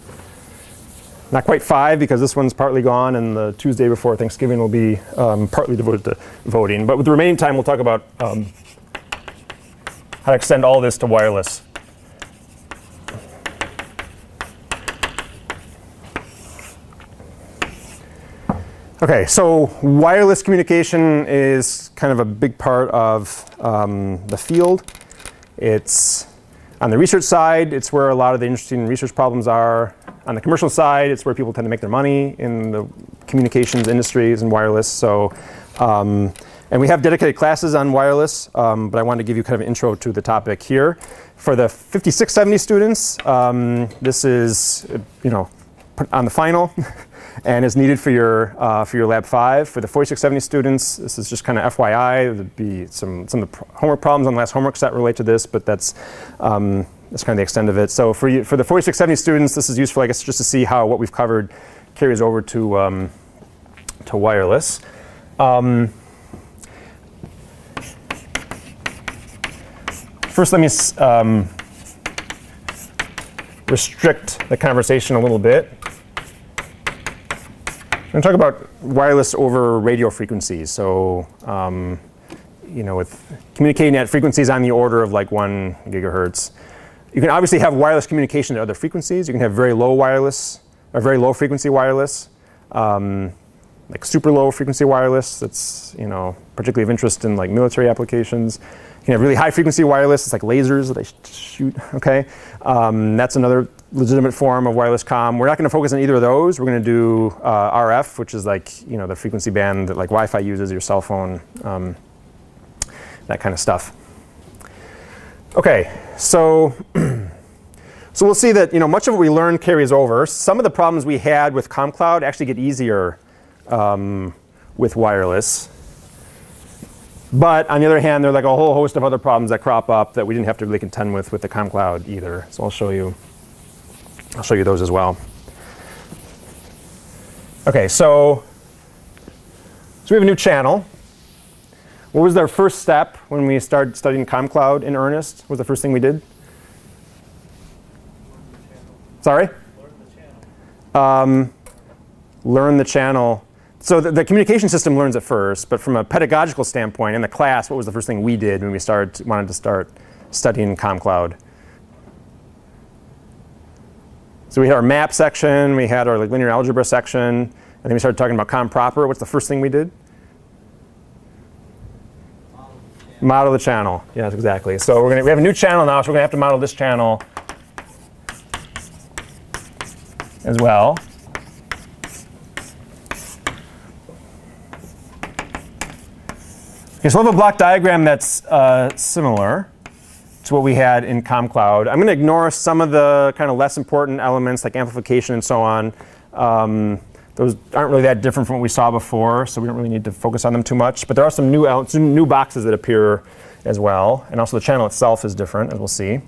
Not quite 5 because this one's partly gone, and the Tuesday before Thanksgiving will be partly devoted to voting. But with the remaining time, we'll talk about how to extend all this to wireless. Okay, so wireless communication is kind of a big part of the field. It's on the research side, it's where a lot of the interesting research problems are. On the commercial side, it's where people tend to make their money in the communications industries and wireless. So, and we have dedicated classes on wireless, but I wanted to give you kind of an intro to the topic here. For the 5670 students, this is, on the final and is needed for your lab 5. For the 4670 students, this is just kind of FYI. There'd be some of the homework problems on the last homework set relate to this, but that's kind of the extent of it. So for the 4670 students, this is useful, I guess, just to see how what we've covered carries over to wireless. First, let me restrict the conversation a little bit. I'm going to talk about wireless over radio frequencies. So, with communicating at frequencies on the order of like 1 gigahertz. You can obviously have wireless communication at other frequencies. You can have very low wireless or very low frequency wireless, like super low frequency wireless. That's particularly of interest in like military applications. You can have really high frequency wireless. It's like lasers that they shoot. Okay, that's another legitimate form of wireless comm. We're not going to focus on either of those. We're going to do RF, which is like the frequency band that like Wi-Fi uses, your cell phone, that kind of stuff. Okay, so we'll see that much of what we learn carries over. Some of the problems we had with CommCloud actually get easier with wireless. But on the other hand, there are like a whole host of other problems that crop up that we didn't have to really contend with the CommCloud either. So I'll show you those as well. Okay, so we have a new channel. What was our first step when we started studying CommCloud in earnest? What was the first thing we did? Sorry? Learn the channel. So the communication system learns it first, but from a pedagogical standpoint, in the class, what was the first thing we did when we wanted to start studying CommCloud? So we had our map section, we had our like linear algebra section, and then we started talking about comm proper. What's the first thing we did? Model the channel. Yes, exactly. So we have a new channel now, so we're going to have to model this channel as well. Okay, so we'll have a block diagram that's similar to what we had in CommCloud. I'm going to ignore some of the kind of less important elements like amplification and so on. Those aren't really that different from what we saw before, so we don't really need to focus on them too much. But there are some new boxes that appear as well. And also the channel itself is different, as we'll see.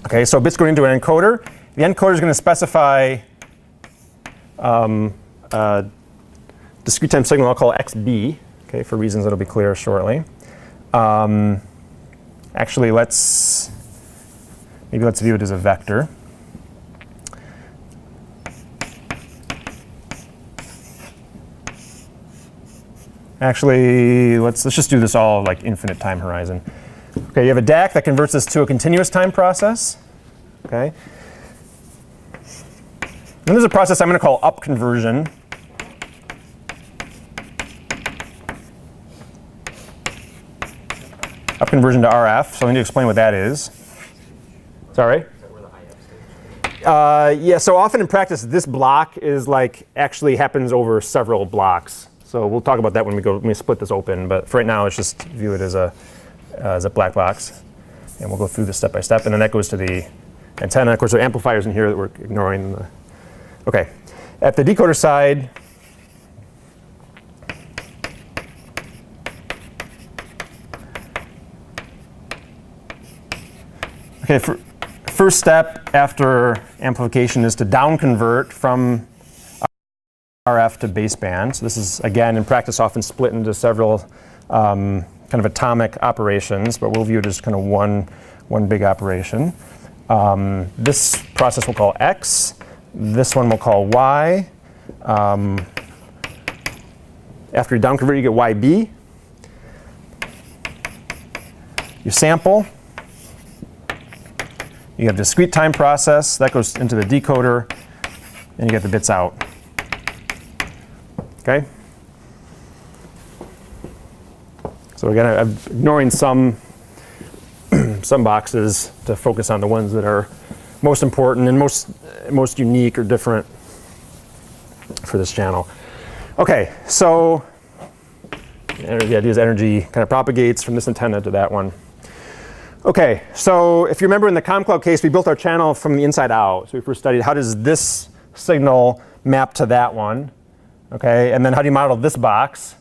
Okay, so bits going into an encoder. The encoder is going to specify a discrete time signal I'll call XB, okay, for reasons that'll be clear shortly. Actually, let's view it as a vector. Actually, let's just do this all like infinite time horizon. Okay, you have a DAC that converts this to a continuous time process. Okay. Then there's a process I'm going to call up conversion. Up conversion to RF. So I need to explain what that is. Sorry? Yeah, so often in practice, this block is like actually happens over several blocks. So we'll talk about that when we split this open. But for right now, let's just view it as a black box. And we'll go through this step by step. And then that goes to the antenna. Of course, there are amplifiers in here that we're ignoring. OK. At the decoder side, OK, first step after amplification is to down convert from RF to baseband. So this is, again, in practice, often split into several kind kind of atomic operations, but we'll view it as kind of one big operation. This process we'll call X. This one we'll call Y. After you down convert, you get YB. You sample. You have discrete time process. That goes into the decoder, and you get the bits out. Okay? So again, I'm ignoring some boxes to focus on the ones that are most important and most unique or different for this channel. Okay, so the idea is energy kind of propagates from this antenna to that one. Okay, so if you remember in the ComCloud case, we built our channel from the inside out. So we first studied how does this signal map to that one, okay? And then how do you model this box?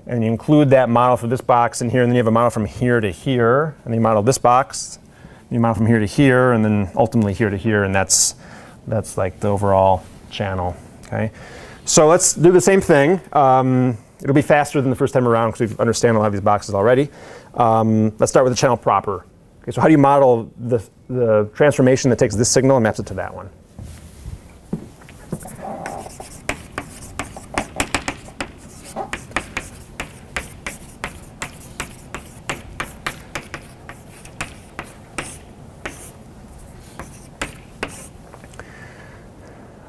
And you include that model for this box in here, and then you have a model from here to here, and then you model this box, and you model from here to here, and then ultimately here to here, and that's like the overall channel, okay? So let's do the same thing. It'll be faster than the first time around because we understand a lot of these boxes already. Let's start with the channel proper. Okay, so how do you model the transformation that takes this signal and maps it to that one?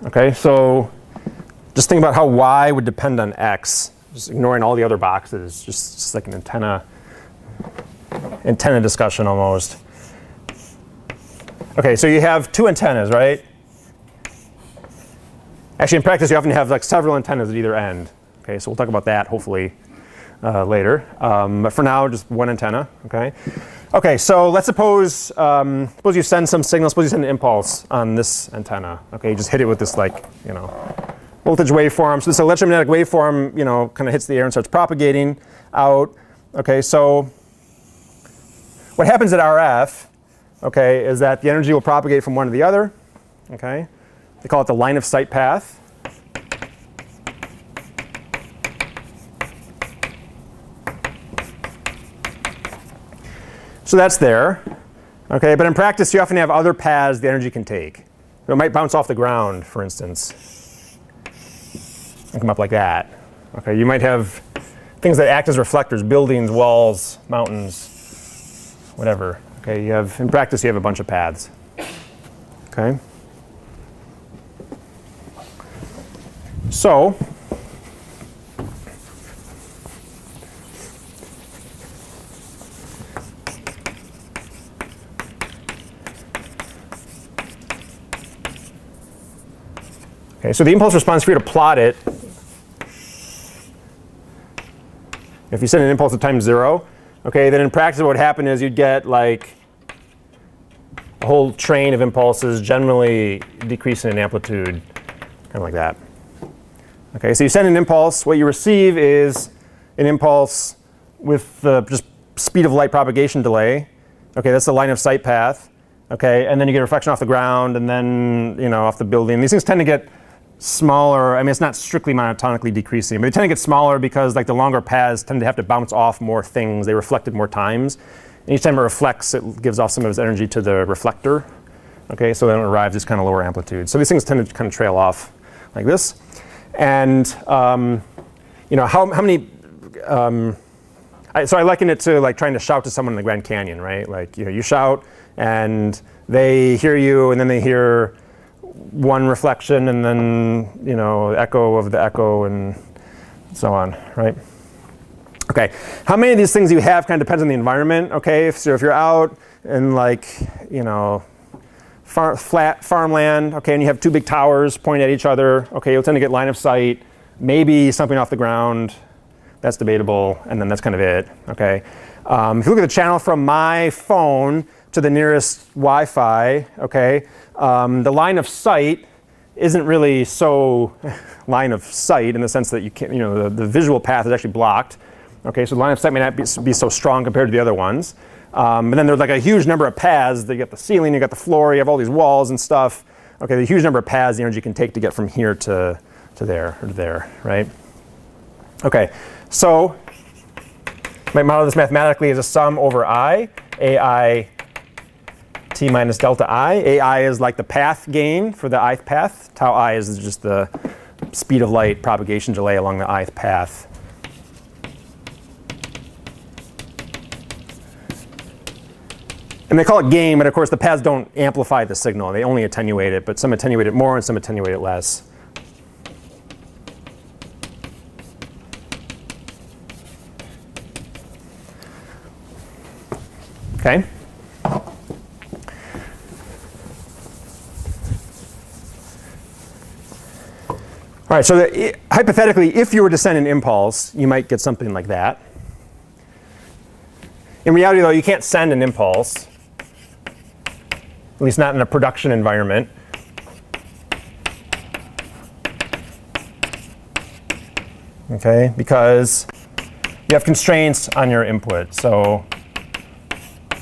Okay, so just think about how Y would depend on X, just ignoring all the other boxes, just like an antenna discussion almost. Okay, so you have two antennas, right? Actually, in practice, you often have like several antennas at either end. Okay, so we'll talk about that hopefully later. But for now, just one antenna. Okay. Okay, so let's suppose you send some signal. Suppose you send an impulse on this antenna. Okay, you just hit it with this voltage waveform. So this electromagnetic waveform, kind of hits the air and starts propagating out. Okay, so what happens at RF, okay, is that the energy will propagate from one to the other. Okay, they call it the line of sight path. So that's there. Okay, but in practice, you often have other paths the energy can take. It might bounce off the ground, for instance, and come up like that. Okay, you might have things that act as reflectors, buildings, walls, mountains, whatever. Okay, in practice, you have a bunch of paths. Okay. So, so the impulse response, for you to plot it, if you send an impulse at time 0, okay, then in practice what would happen is you'd get like a whole train of impulses, generally decreasing in amplitude, kind of like that. Okay, so you send an impulse. What you receive is an impulse with the just speed of light propagation delay. Okay, that's the line of sight path. Okay, and then you get a reflection off the ground, and then off the building. These things tend to get smaller. I mean, it's not strictly monotonically decreasing, but they tend to get smaller because the longer paths tend to have to bounce off more things. They reflected more times. And each time it reflects, it gives off some of its energy to the reflector. Okay, so then it arrives at this kind of lower amplitude. So these things tend to kind of trail off like this. And how many? So I liken it to trying to shout to someone in the Grand Canyon, right? You shout and they hear you, and then they hear one reflection, and then echo of the echo, and so on, right? Okay, how many of these things you have kind of depends on the environment. Okay, so if you're out in flat farmland, okay, and you have two big towers pointing at each other, okay, you'll tend to get line of sight, maybe something off the ground. That's debatable, and then that's kind of it. Okay, if you look at the channel from my phone to the nearest Wi-Fi, okay, the line of sight isn't really so line of sight in the sense that you can't, the visual path is actually blocked. Okay, so the line of sight may not be so strong compared to the other ones. But then there's a huge number of paths. You got the ceiling, you got the floor, you have all these walls and stuff. Okay, the huge number of paths the energy can take to get from here to there or to there, right? Okay, so might model this mathematically as a sum over I, AI t minus delta I. AI is like the path gain for the ith path. Tau I is just the speed of light propagation delay along the ith path. And they call it gain, but of course the paths don't amplify the signal. They only attenuate it, but some attenuate it more and some attenuate it less. Okay. All right, so hypothetically, if you were to send an impulse, you might get something like that. In reality, though, you can't send an impulse, at least not in a production environment. Okay, because you have constraints on your input. So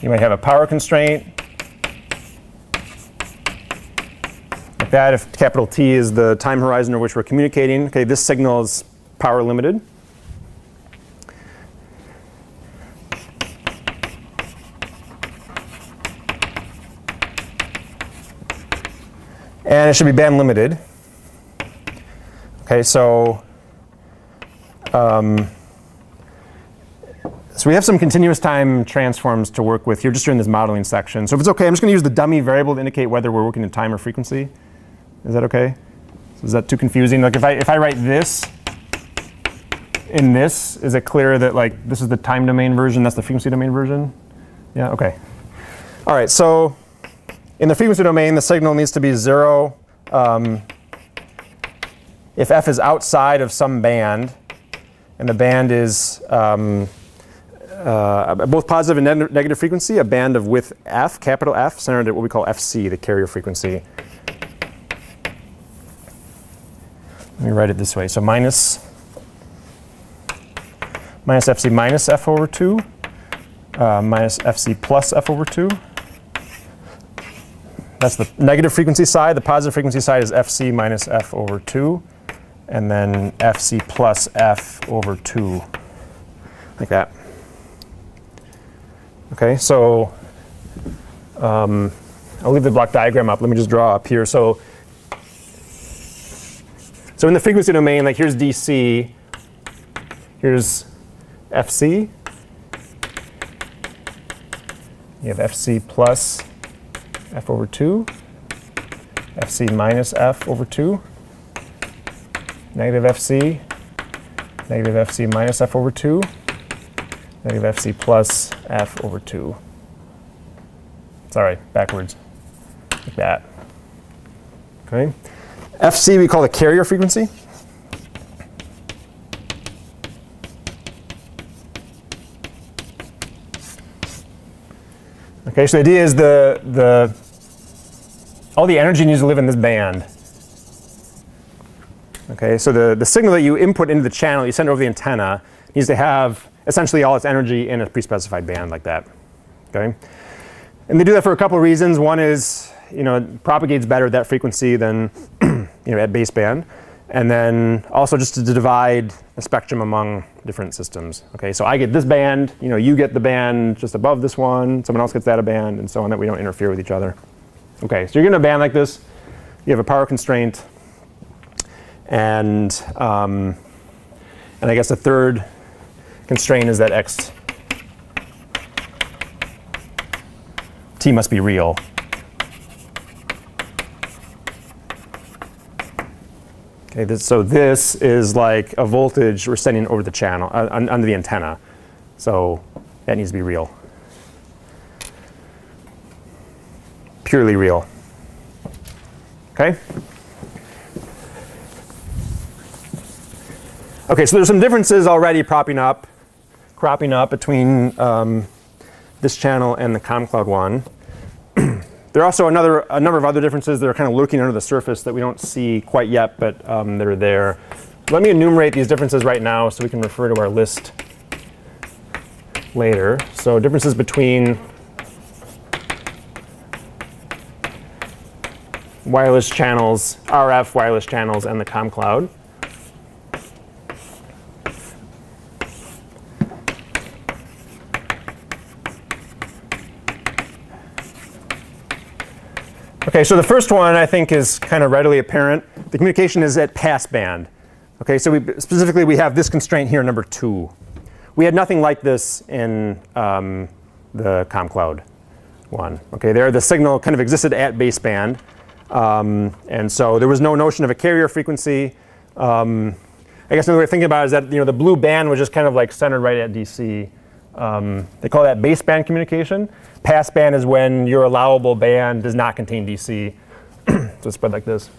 you might have a power constraint. Like that, if capital T is the time horizon over which we're communicating. Okay, this signal is power limited. And it should be band limited. Okay, so we have some continuous time transforms to work with here just during this modeling section. So if it's okay, I'm just going to use the dummy variable to indicate whether we're working in time or frequency. Is that okay? So is that too confusing? Like if I write this in this, is it clear that like this is the time domain version, that's the frequency domain version? Yeah, okay. All right, so in the frequency domain, the signal needs to be 0 if f is outside of some band, and the band is both positive and negative frequency, a band of width f, capital F, centered at what we call FC, the carrier frequency. Let me write it this way. So minus FC minus f over 2, minus FC plus f over 2. That's the negative frequency side. The positive frequency side is FC minus f over 2. And then FC plus f over 2. Like that. Okay, so I'll leave the block diagram up. Let me just draw up here. So in the frequency domain, like here's DC. Here's FC. You have FC plus f over 2, FC minus f over 2, negative FC minus f over 2, negative FC plus f over 2. Sorry, backwards, like that. Okay. FC we call the carrier frequency. Okay, so the idea is all the energy needs to live in this band. Okay, so the signal that you input into the channel, you send over the antenna, needs to have essentially all its energy in a pre-specified band like that. Okay, and they do that for a couple of reasons. One is, it propagates better at that frequency than at baseband, and then also just to divide the spectrum among different systems. Okay, so I get this band, you get the band just above this one, someone else gets that a band, and so on, that we don't interfere with each other. Okay, so you're getting a band like this. You have a power constraint, and I guess the third constraint is that t must be real. Okay, so this is like a voltage we're sending over the channel, under the antenna. So that needs to be real. Purely real. Okay? Okay, so there's some differences already cropping up between this channel and the ComCloud one. There are also a number of other differences that are kind of lurking under the surface that we don't see quite yet, but that are there. Let me enumerate these differences right now so we can refer to our list later. So differences between wireless channels, RF wireless channels, and the ComCloud. Okay, so the first one I think is kind of readily apparent. The communication is at passband. Okay, so specifically we have this constraint here, number 2. We had nothing like this in the ComCloud one. Okay, there the signal kind of existed at baseband, and so there was no notion of a carrier frequency. I guess another way of thinking about it is that the blue band was just kind of like centered right at DC. They call that baseband communication. Passband is when your allowable band does not contain DC. So it's spread like this.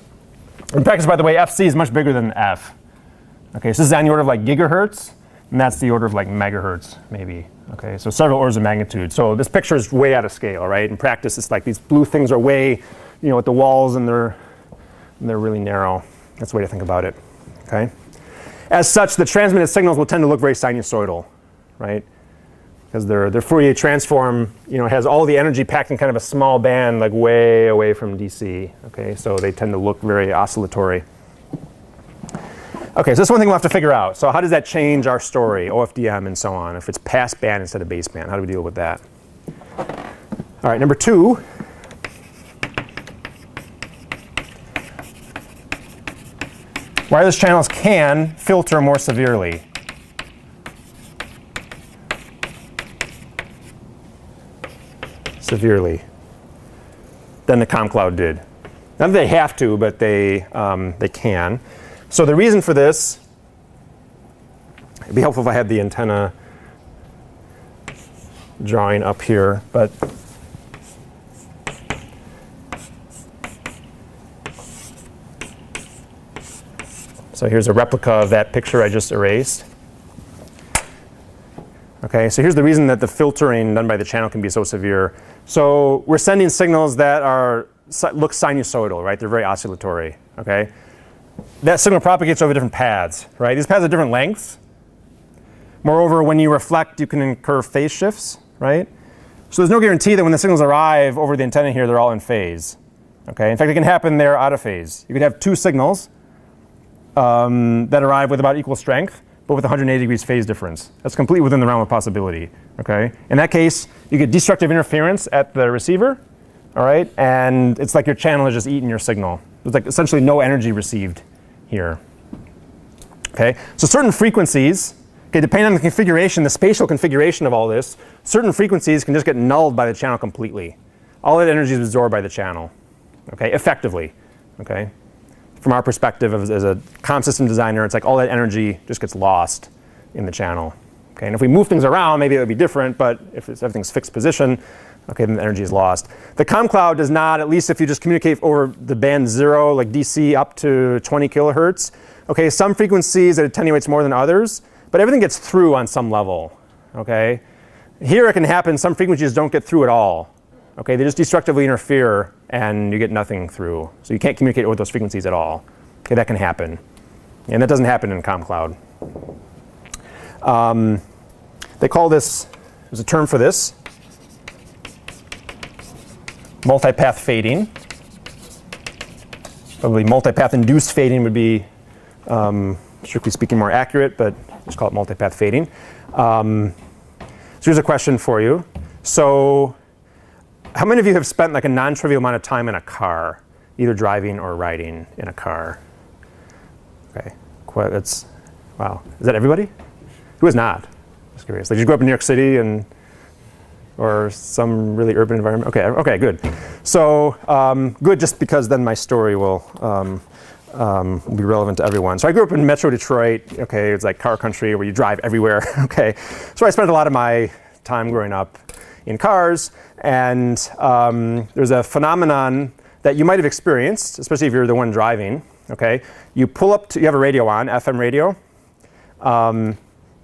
In practice, by the way, FC is much bigger than F. Okay, so this is on the order of like gigahertz, and that's the order of like megahertz, maybe. Okay, so several orders of magnitude. So this picture is way out of scale, right? In practice, it's like these blue things are way, at the walls, and they're really narrow. That's the way to think about it. Okay. As such, the transmitted signals will tend to look very sinusoidal, right? Because their Fourier transform, has all the energy packed in kind of a small band, like way away from DC. Okay, so they tend to look very oscillatory. Okay, so that's one thing we'll have to figure out. So how does that change our story, OFDM and so on, if it's passband instead of baseband? How do we deal with that? All right, number 2. Wireless channels can filter more severely. Than the ComCloud did. Not that they have to, but they can. So the reason for this, it'd be helpful if I had the antenna drawing up here, but so here's a replica of that picture I just erased. Okay, so here's the reason that the filtering done by the channel can be so severe. So we're sending signals that look sinusoidal, right? They're very oscillatory, okay? That signal propagates over different paths, right? These paths are different lengths. Moreover, when you reflect, you can incur phase shifts, right? So there's no guarantee that when the signals arrive over the antenna here, they're all in phase, okay? In fact, it can happen they're out of phase. You could have 2 signals that arrive with about equal strength, but with 180 degrees phase difference. That's completely within the realm of possibility, okay? In that case, you get destructive interference at the receiver, all right? And it's like your channel is just eating your signal. There's like essentially no energy received here, okay? So certain frequencies, okay, depending on the configuration, the spatial configuration of all this, certain frequencies can just get nulled by the channel completely. All that energy is absorbed by the channel, okay, effectively, okay? From our perspective as a comm system designer, it's like all that energy just gets lost in the channel. Okay, and if we move things around, maybe it would be different, but if everything's fixed position, okay, then the energy is lost. The ComCloud does not, at least if you just communicate over the band 0, like DC up to 20 kilohertz. Okay, some frequencies it attenuates more than others, but everything gets through on some level. Okay, here it can happen, some frequencies don't get through at all. Okay, they just destructively interfere and you get nothing through. So you can't communicate with those frequencies at all. Okay, that can happen. And that doesn't happen in ComCloud. They call this, there's a term for this, multipath fading. Probably multipath induced fading would be, strictly speaking, more accurate, but just call it multipath fading. So here's a question for you. So how many of you have spent like a non-trivial amount of time in a car, either driving or riding in a car? Okay, that's, wow. Is that everybody? Who is not? Just curious. Like, did you grow up in New York City or some really urban environment? Okay, good. So good, just because then my story will be relevant to everyone. So I grew up in Metro Detroit. Okay, it's like car country where you drive everywhere. Okay, so I spent a lot of my time growing up in cars, and there's a phenomenon that you might have experienced, especially if you're the one driving. Okay, you pull up to, you have a radio on, FM radio.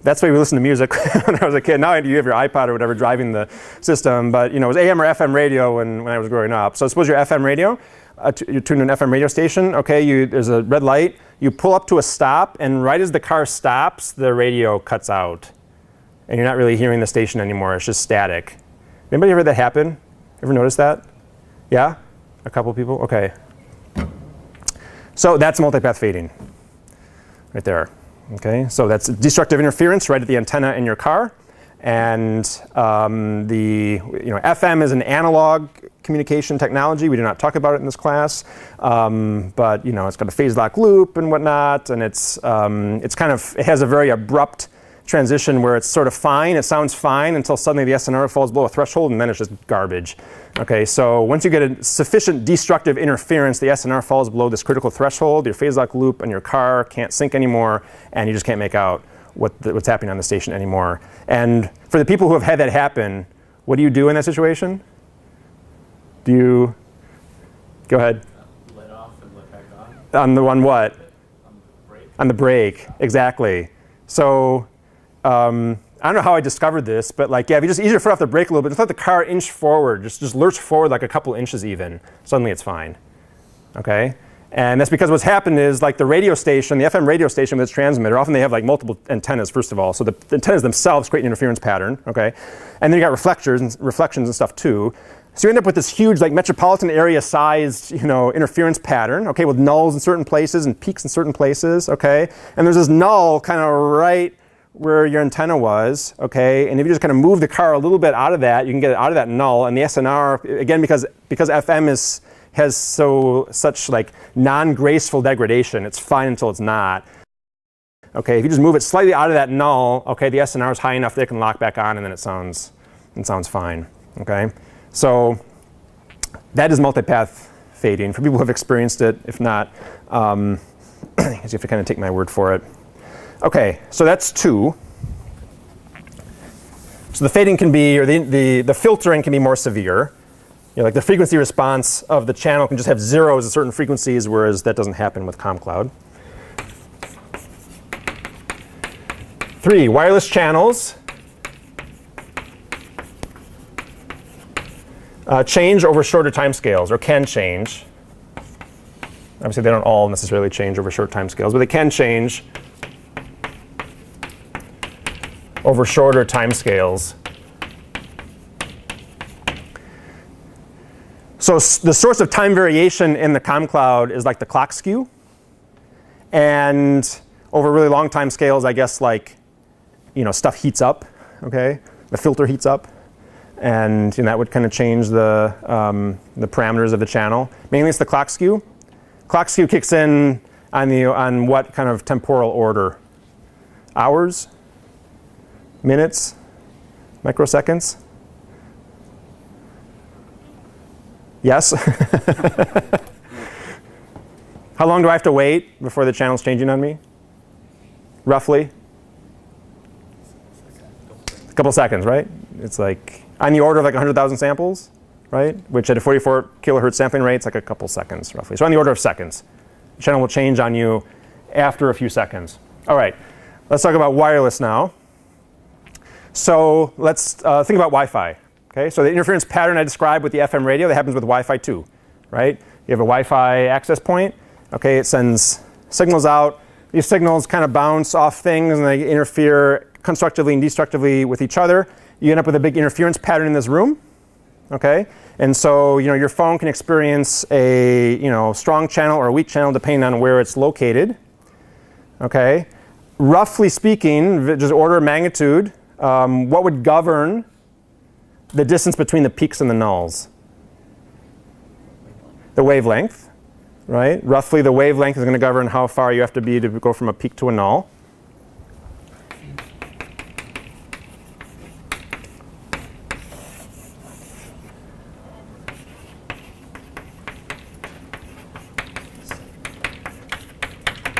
That's why we listen to music when I was a kid. Now you have your iPod or whatever driving the system, but it was AM or FM radio when I was growing up. So suppose you're FM radio, you tune to an FM radio station. Okay, there's a red light. You pull up to a stop, and right as the car stops, the radio cuts out, and you're not really hearing the station anymore. It's just static. Anybody ever had that happen? Ever noticed that? Yeah, a couple people. Okay. So that's multipath fading, right there. Okay, so that's destructive interference right at the antenna in your car, And FM is an analog communication technology. We do not talk about it in this class, but it's got a phase lock loop and whatnot, and it has a very abrupt transition where it's sort of fine. It sounds fine until suddenly the SNR falls below a threshold, and then it's just garbage. Okay, so once you get a sufficient destructive interference, the SNR falls below this critical threshold. Your phase lock loop and your car can't sync anymore, and you just can't make out what's happening on the station anymore. And for the people who have had that happen, what do you do in that situation? Do you go ahead? Let off and let back on. On the one what? On the brake. On the brake, exactly. So I don't know how I discovered this, but if you just ease your foot off the brake a little bit, just let the car inch forward, just lurch forward like a couple inches even. Suddenly it's fine. Okay? And that's because what's happened is the radio station, the FM radio station with its transmitter, often they have multiple antennas first of all. So the antennas themselves create an interference pattern, okay? And then you got reflections and stuff too. So you end up with this huge metropolitan area sized, interference pattern, okay, with nulls in certain places and peaks in certain places, okay? And there's this null kind of right where your antenna was, okay? And if you just kind of move the car a little bit out of that, you can get it out of that null. And the SNR, again, because FM has such non-graceful degradation, it's fine until it's not. Okay, if you just move it slightly out of that null, okay, the SNR is high enough that it can lock back on, and then it sounds fine. Okay, so that is multipath fading for people who have experienced it. If not, I guess you have to kind of take my word for it. Okay, so that's 2. So the fading can be, or the filtering can be more severe. The frequency response of the channel can just have zeros at certain frequencies, whereas that doesn't happen with CommCloud. 3, wireless channels change over shorter timescales, or can change. Obviously, they don't all necessarily change over short timescales, but they can change over shorter timescales. So the source of time variation in the CommCloud is the clock skew. And over really long time scales, I guess stuff heats up, okay? The filter heats up. And that would kind of change the parameters of the channel. Mainly it's the clock skew. Clock skew kicks in on what kind of temporal order? Hours? Minutes? Microseconds? Yes? How long do I have to wait before the channel's changing on me? Roughly? A couple seconds, right? It's on the order of 100,000 samples, right? Which at a 44 kilohertz sampling rate, it's a couple seconds roughly. So on the order of seconds. The channel will change on you after a few seconds. All right, let's talk about wireless now. So let's think about Wi-Fi. Okay, so the interference pattern I described with the FM radio, that happens with Wi-Fi too, right? You have a Wi-Fi access point. Okay, it sends signals out. These signals kind of bounce off things and they interfere constructively and destructively with each other. You end up with a big interference pattern in this room. Okay, and so your phone can experience a strong channel or a weak channel depending on where it's located. Okay, roughly speaking, just order of magnitude, what would govern the distance between the peaks and the nulls? The wavelength, right? Roughly the wavelength is going to govern how far you have to be to go from a peak to a null.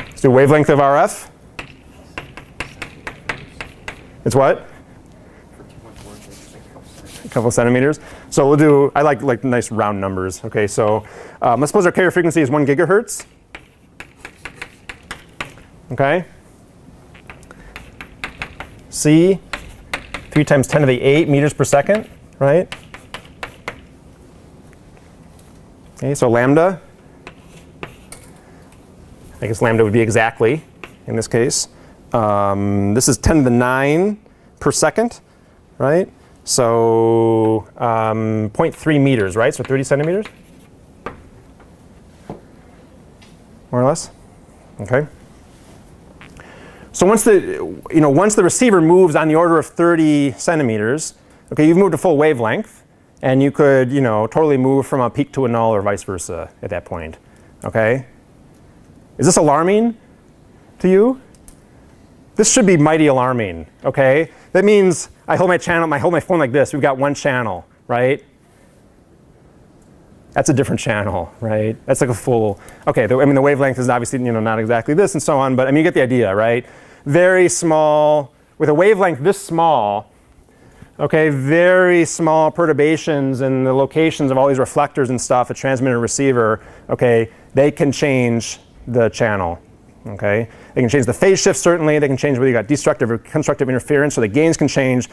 Let's do wavelength of RF. It's what? A couple of centimeters. So we'll do, I like nice round numbers. Okay, so let's suppose our carrier frequency is 1 gigahertz. Okay. C, 3 times 10 to the 8 meters per second, right? Okay, so lambda. I guess lambda would be exactly in this case. This is 10 to the 9 per second, right? So 0.3 meters, right? So 30 centimeters, more or less. Okay. So once the receiver moves on the order of 30 centimeters, okay, you've moved a full wavelength, and you could, totally move from a peak to a null or vice versa at that point. Okay? Is this alarming to you? This should be mighty alarming. Okay? That means I hold my phone like this. We've got one channel, right? That's a different channel, right? That's like a full. Okay, the wavelength is obviously not exactly this and so on, but you get the idea, right? Very small, with a wavelength this small. Okay, very small perturbations in the locations of all these reflectors and stuff, a transmitter and receiver, okay, they can change the channel, okay? They can change the phase shift, certainly. They can change whether you got destructive or constructive interference, so the gains can change.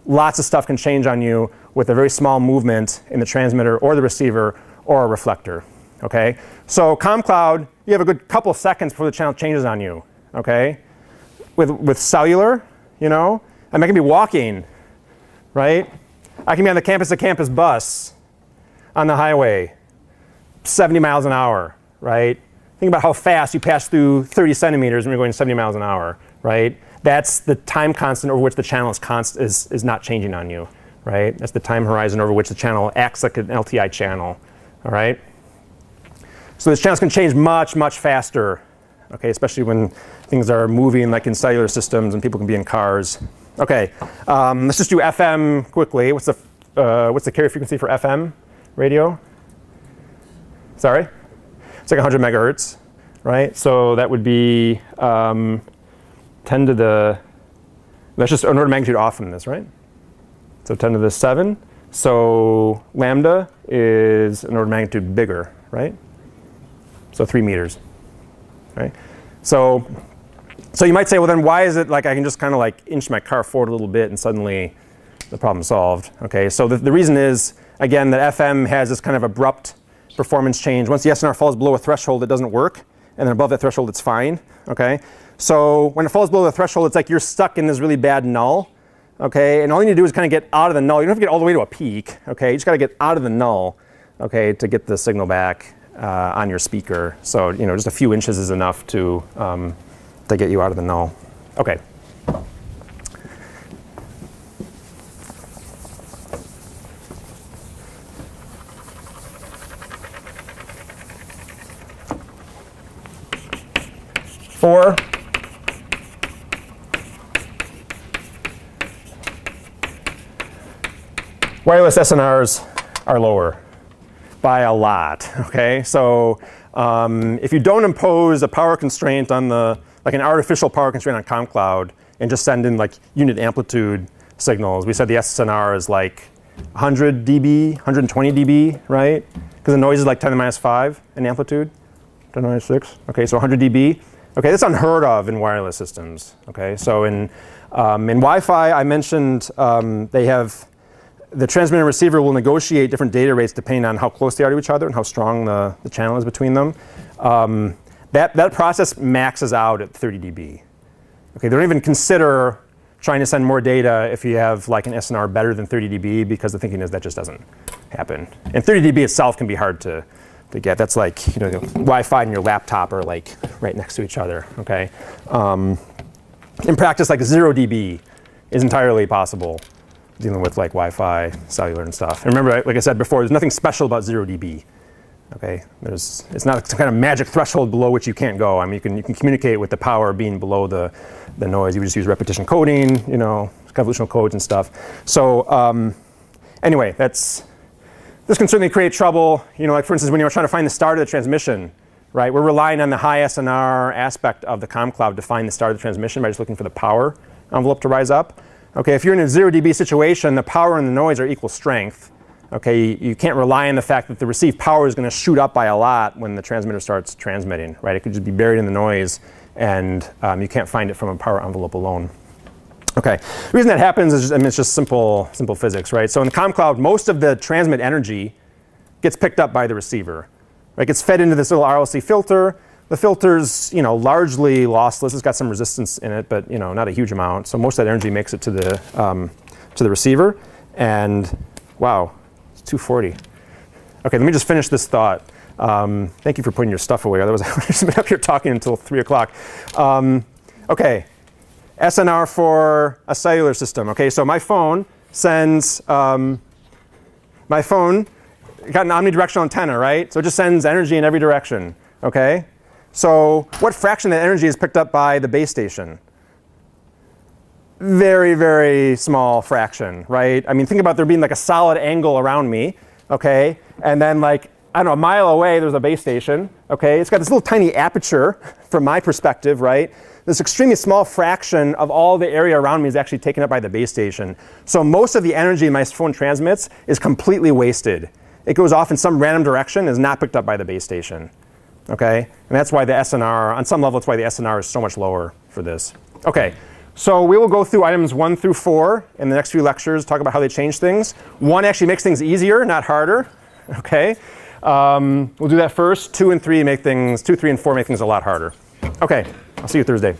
Lots of stuff can change on you with a very small movement in the transmitter or the receiver or a reflector, okay? So ComCloud, you have a good couple of seconds before the channel changes on you, okay? With cellular, I can be walking, right? I can be on the campus-to-campus bus on the highway, 70 miles an hour, right? Think about how fast you pass through 30 centimeters when you're going 70 miles an hour, right? That's the time constant over which the channel is not changing on you, right? That's the time horizon over which the channel acts like an LTI channel, all right? So these channels can change much, much faster, okay, especially when things are moving like in cellular systems and people can be in cars. Okay, let's just do FM quickly. What's the carrier frequency for FM radio? Sorry? It's like 100 megahertz, right? So that would be 10 to the, that's just an order of magnitude off from this, right? So 10 to the 7. So lambda is an order of magnitude bigger, right? So 3 meters, right? So you might say, well, then why is it like I can just kind of like inch my car forward a little bit and suddenly the problem's solved? Okay, so the reason is, again, that FM has this kind of abrupt performance change. Once the SNR falls below a threshold, it doesn't work, and then above that threshold, it's fine. Okay, so when it falls below the threshold, it's like you're stuck in this really bad null. Okay, and all you need to do is kind of get out of the null. You don't have to get all the way to a peak. Okay, you just got to get out of the null. Okay, to get the signal back on your speaker. So just a few inches is enough to get you out of the null. Okay. Four. Wireless SNRs are lower by a lot, okay? So if you don't impose a power constraint on like an artificial power constraint on ComCloud and just send in like unit amplitude signals, we said the SNR is like 100 dB, 120 dB, right? Because the noise is like 10 to the minus 5 in amplitude, 10 to the minus 6. Okay, so 100 dB. Okay, that's unheard of in wireless systems. Okay, so in Wi-Fi, I mentioned they have the transmitter and receiver will negotiate different data rates depending on how close they are to each other and how strong the channel is between them. That process maxes out at 30 dB. Okay, they don't even consider trying to send more data if you have like an SNR better than 30 dB because the thinking is that just doesn't happen. And 30 dB itself can be hard to get. That's like Wi-Fi and your laptop are like right next to each other. Okay, in practice, like 0 dB is entirely possible dealing with like Wi-Fi, cellular, and stuff. And remember, like I said before, there's nothing special about 0 dB. Okay, it's not some kind of magic threshold below which you can't go. I mean, you can communicate with the power being below the noise. You would just use repetition coding, convolutional codes and stuff. So anyway, this can certainly create trouble. Like for instance, when you're trying to find the start of the transmission, right? We're relying on the high SNR aspect of the ComCloud to find the start of the transmission by just looking for the power envelope to rise up. Okay, if you're in a 0 dB situation, the power and the noise are equal strength. Okay, you can't rely on the fact that the received power is going to shoot up by a lot when the transmitter starts transmitting, right? It could just be buried in the noise, and you can't find it from a power envelope alone. Okay, the reason that happens is it's just simple physics, right? So in the ComCloud, most of the transmit energy gets picked up by the receiver. Right? It gets fed into this little RLC filter. The filter's largely lossless. It's got some resistance in it, but not a huge amount. So most of that energy makes it to the receiver. And wow, it's 2:40. Okay, let me just finish this thought. Thank you for putting your stuff away. Otherwise, I would have just been up here talking until 3 o'clock. Okay, SNR for a cellular system. Okay, so my phone sends, my phone got an omnidirectional antenna, right? So it just sends energy in every direction, okay? So what fraction of that energy is picked up by the base station? Very, very small fraction, right? I mean, think about there being like a solid angle around me, okay? And then like, I don't know, a mile away, there's a base station, okay? It's got this little tiny aperture from my perspective, right? This extremely small fraction of all the area around me is actually taken up by the base station. So most of the energy my phone transmits is completely wasted. It goes off in some random direction, is not picked up by the base station, okay? And that's why the SNR, on some level, that's why the SNR is so much lower for this. Okay, so we will go through items 1 through 4 in the next few lectures, talk about how they change things. 1 actually makes things easier, not harder, okay? We'll do that first. 2 and 3 make things, 2, 3, and 4 make things a lot harder. Okay, I'll see you Thursday.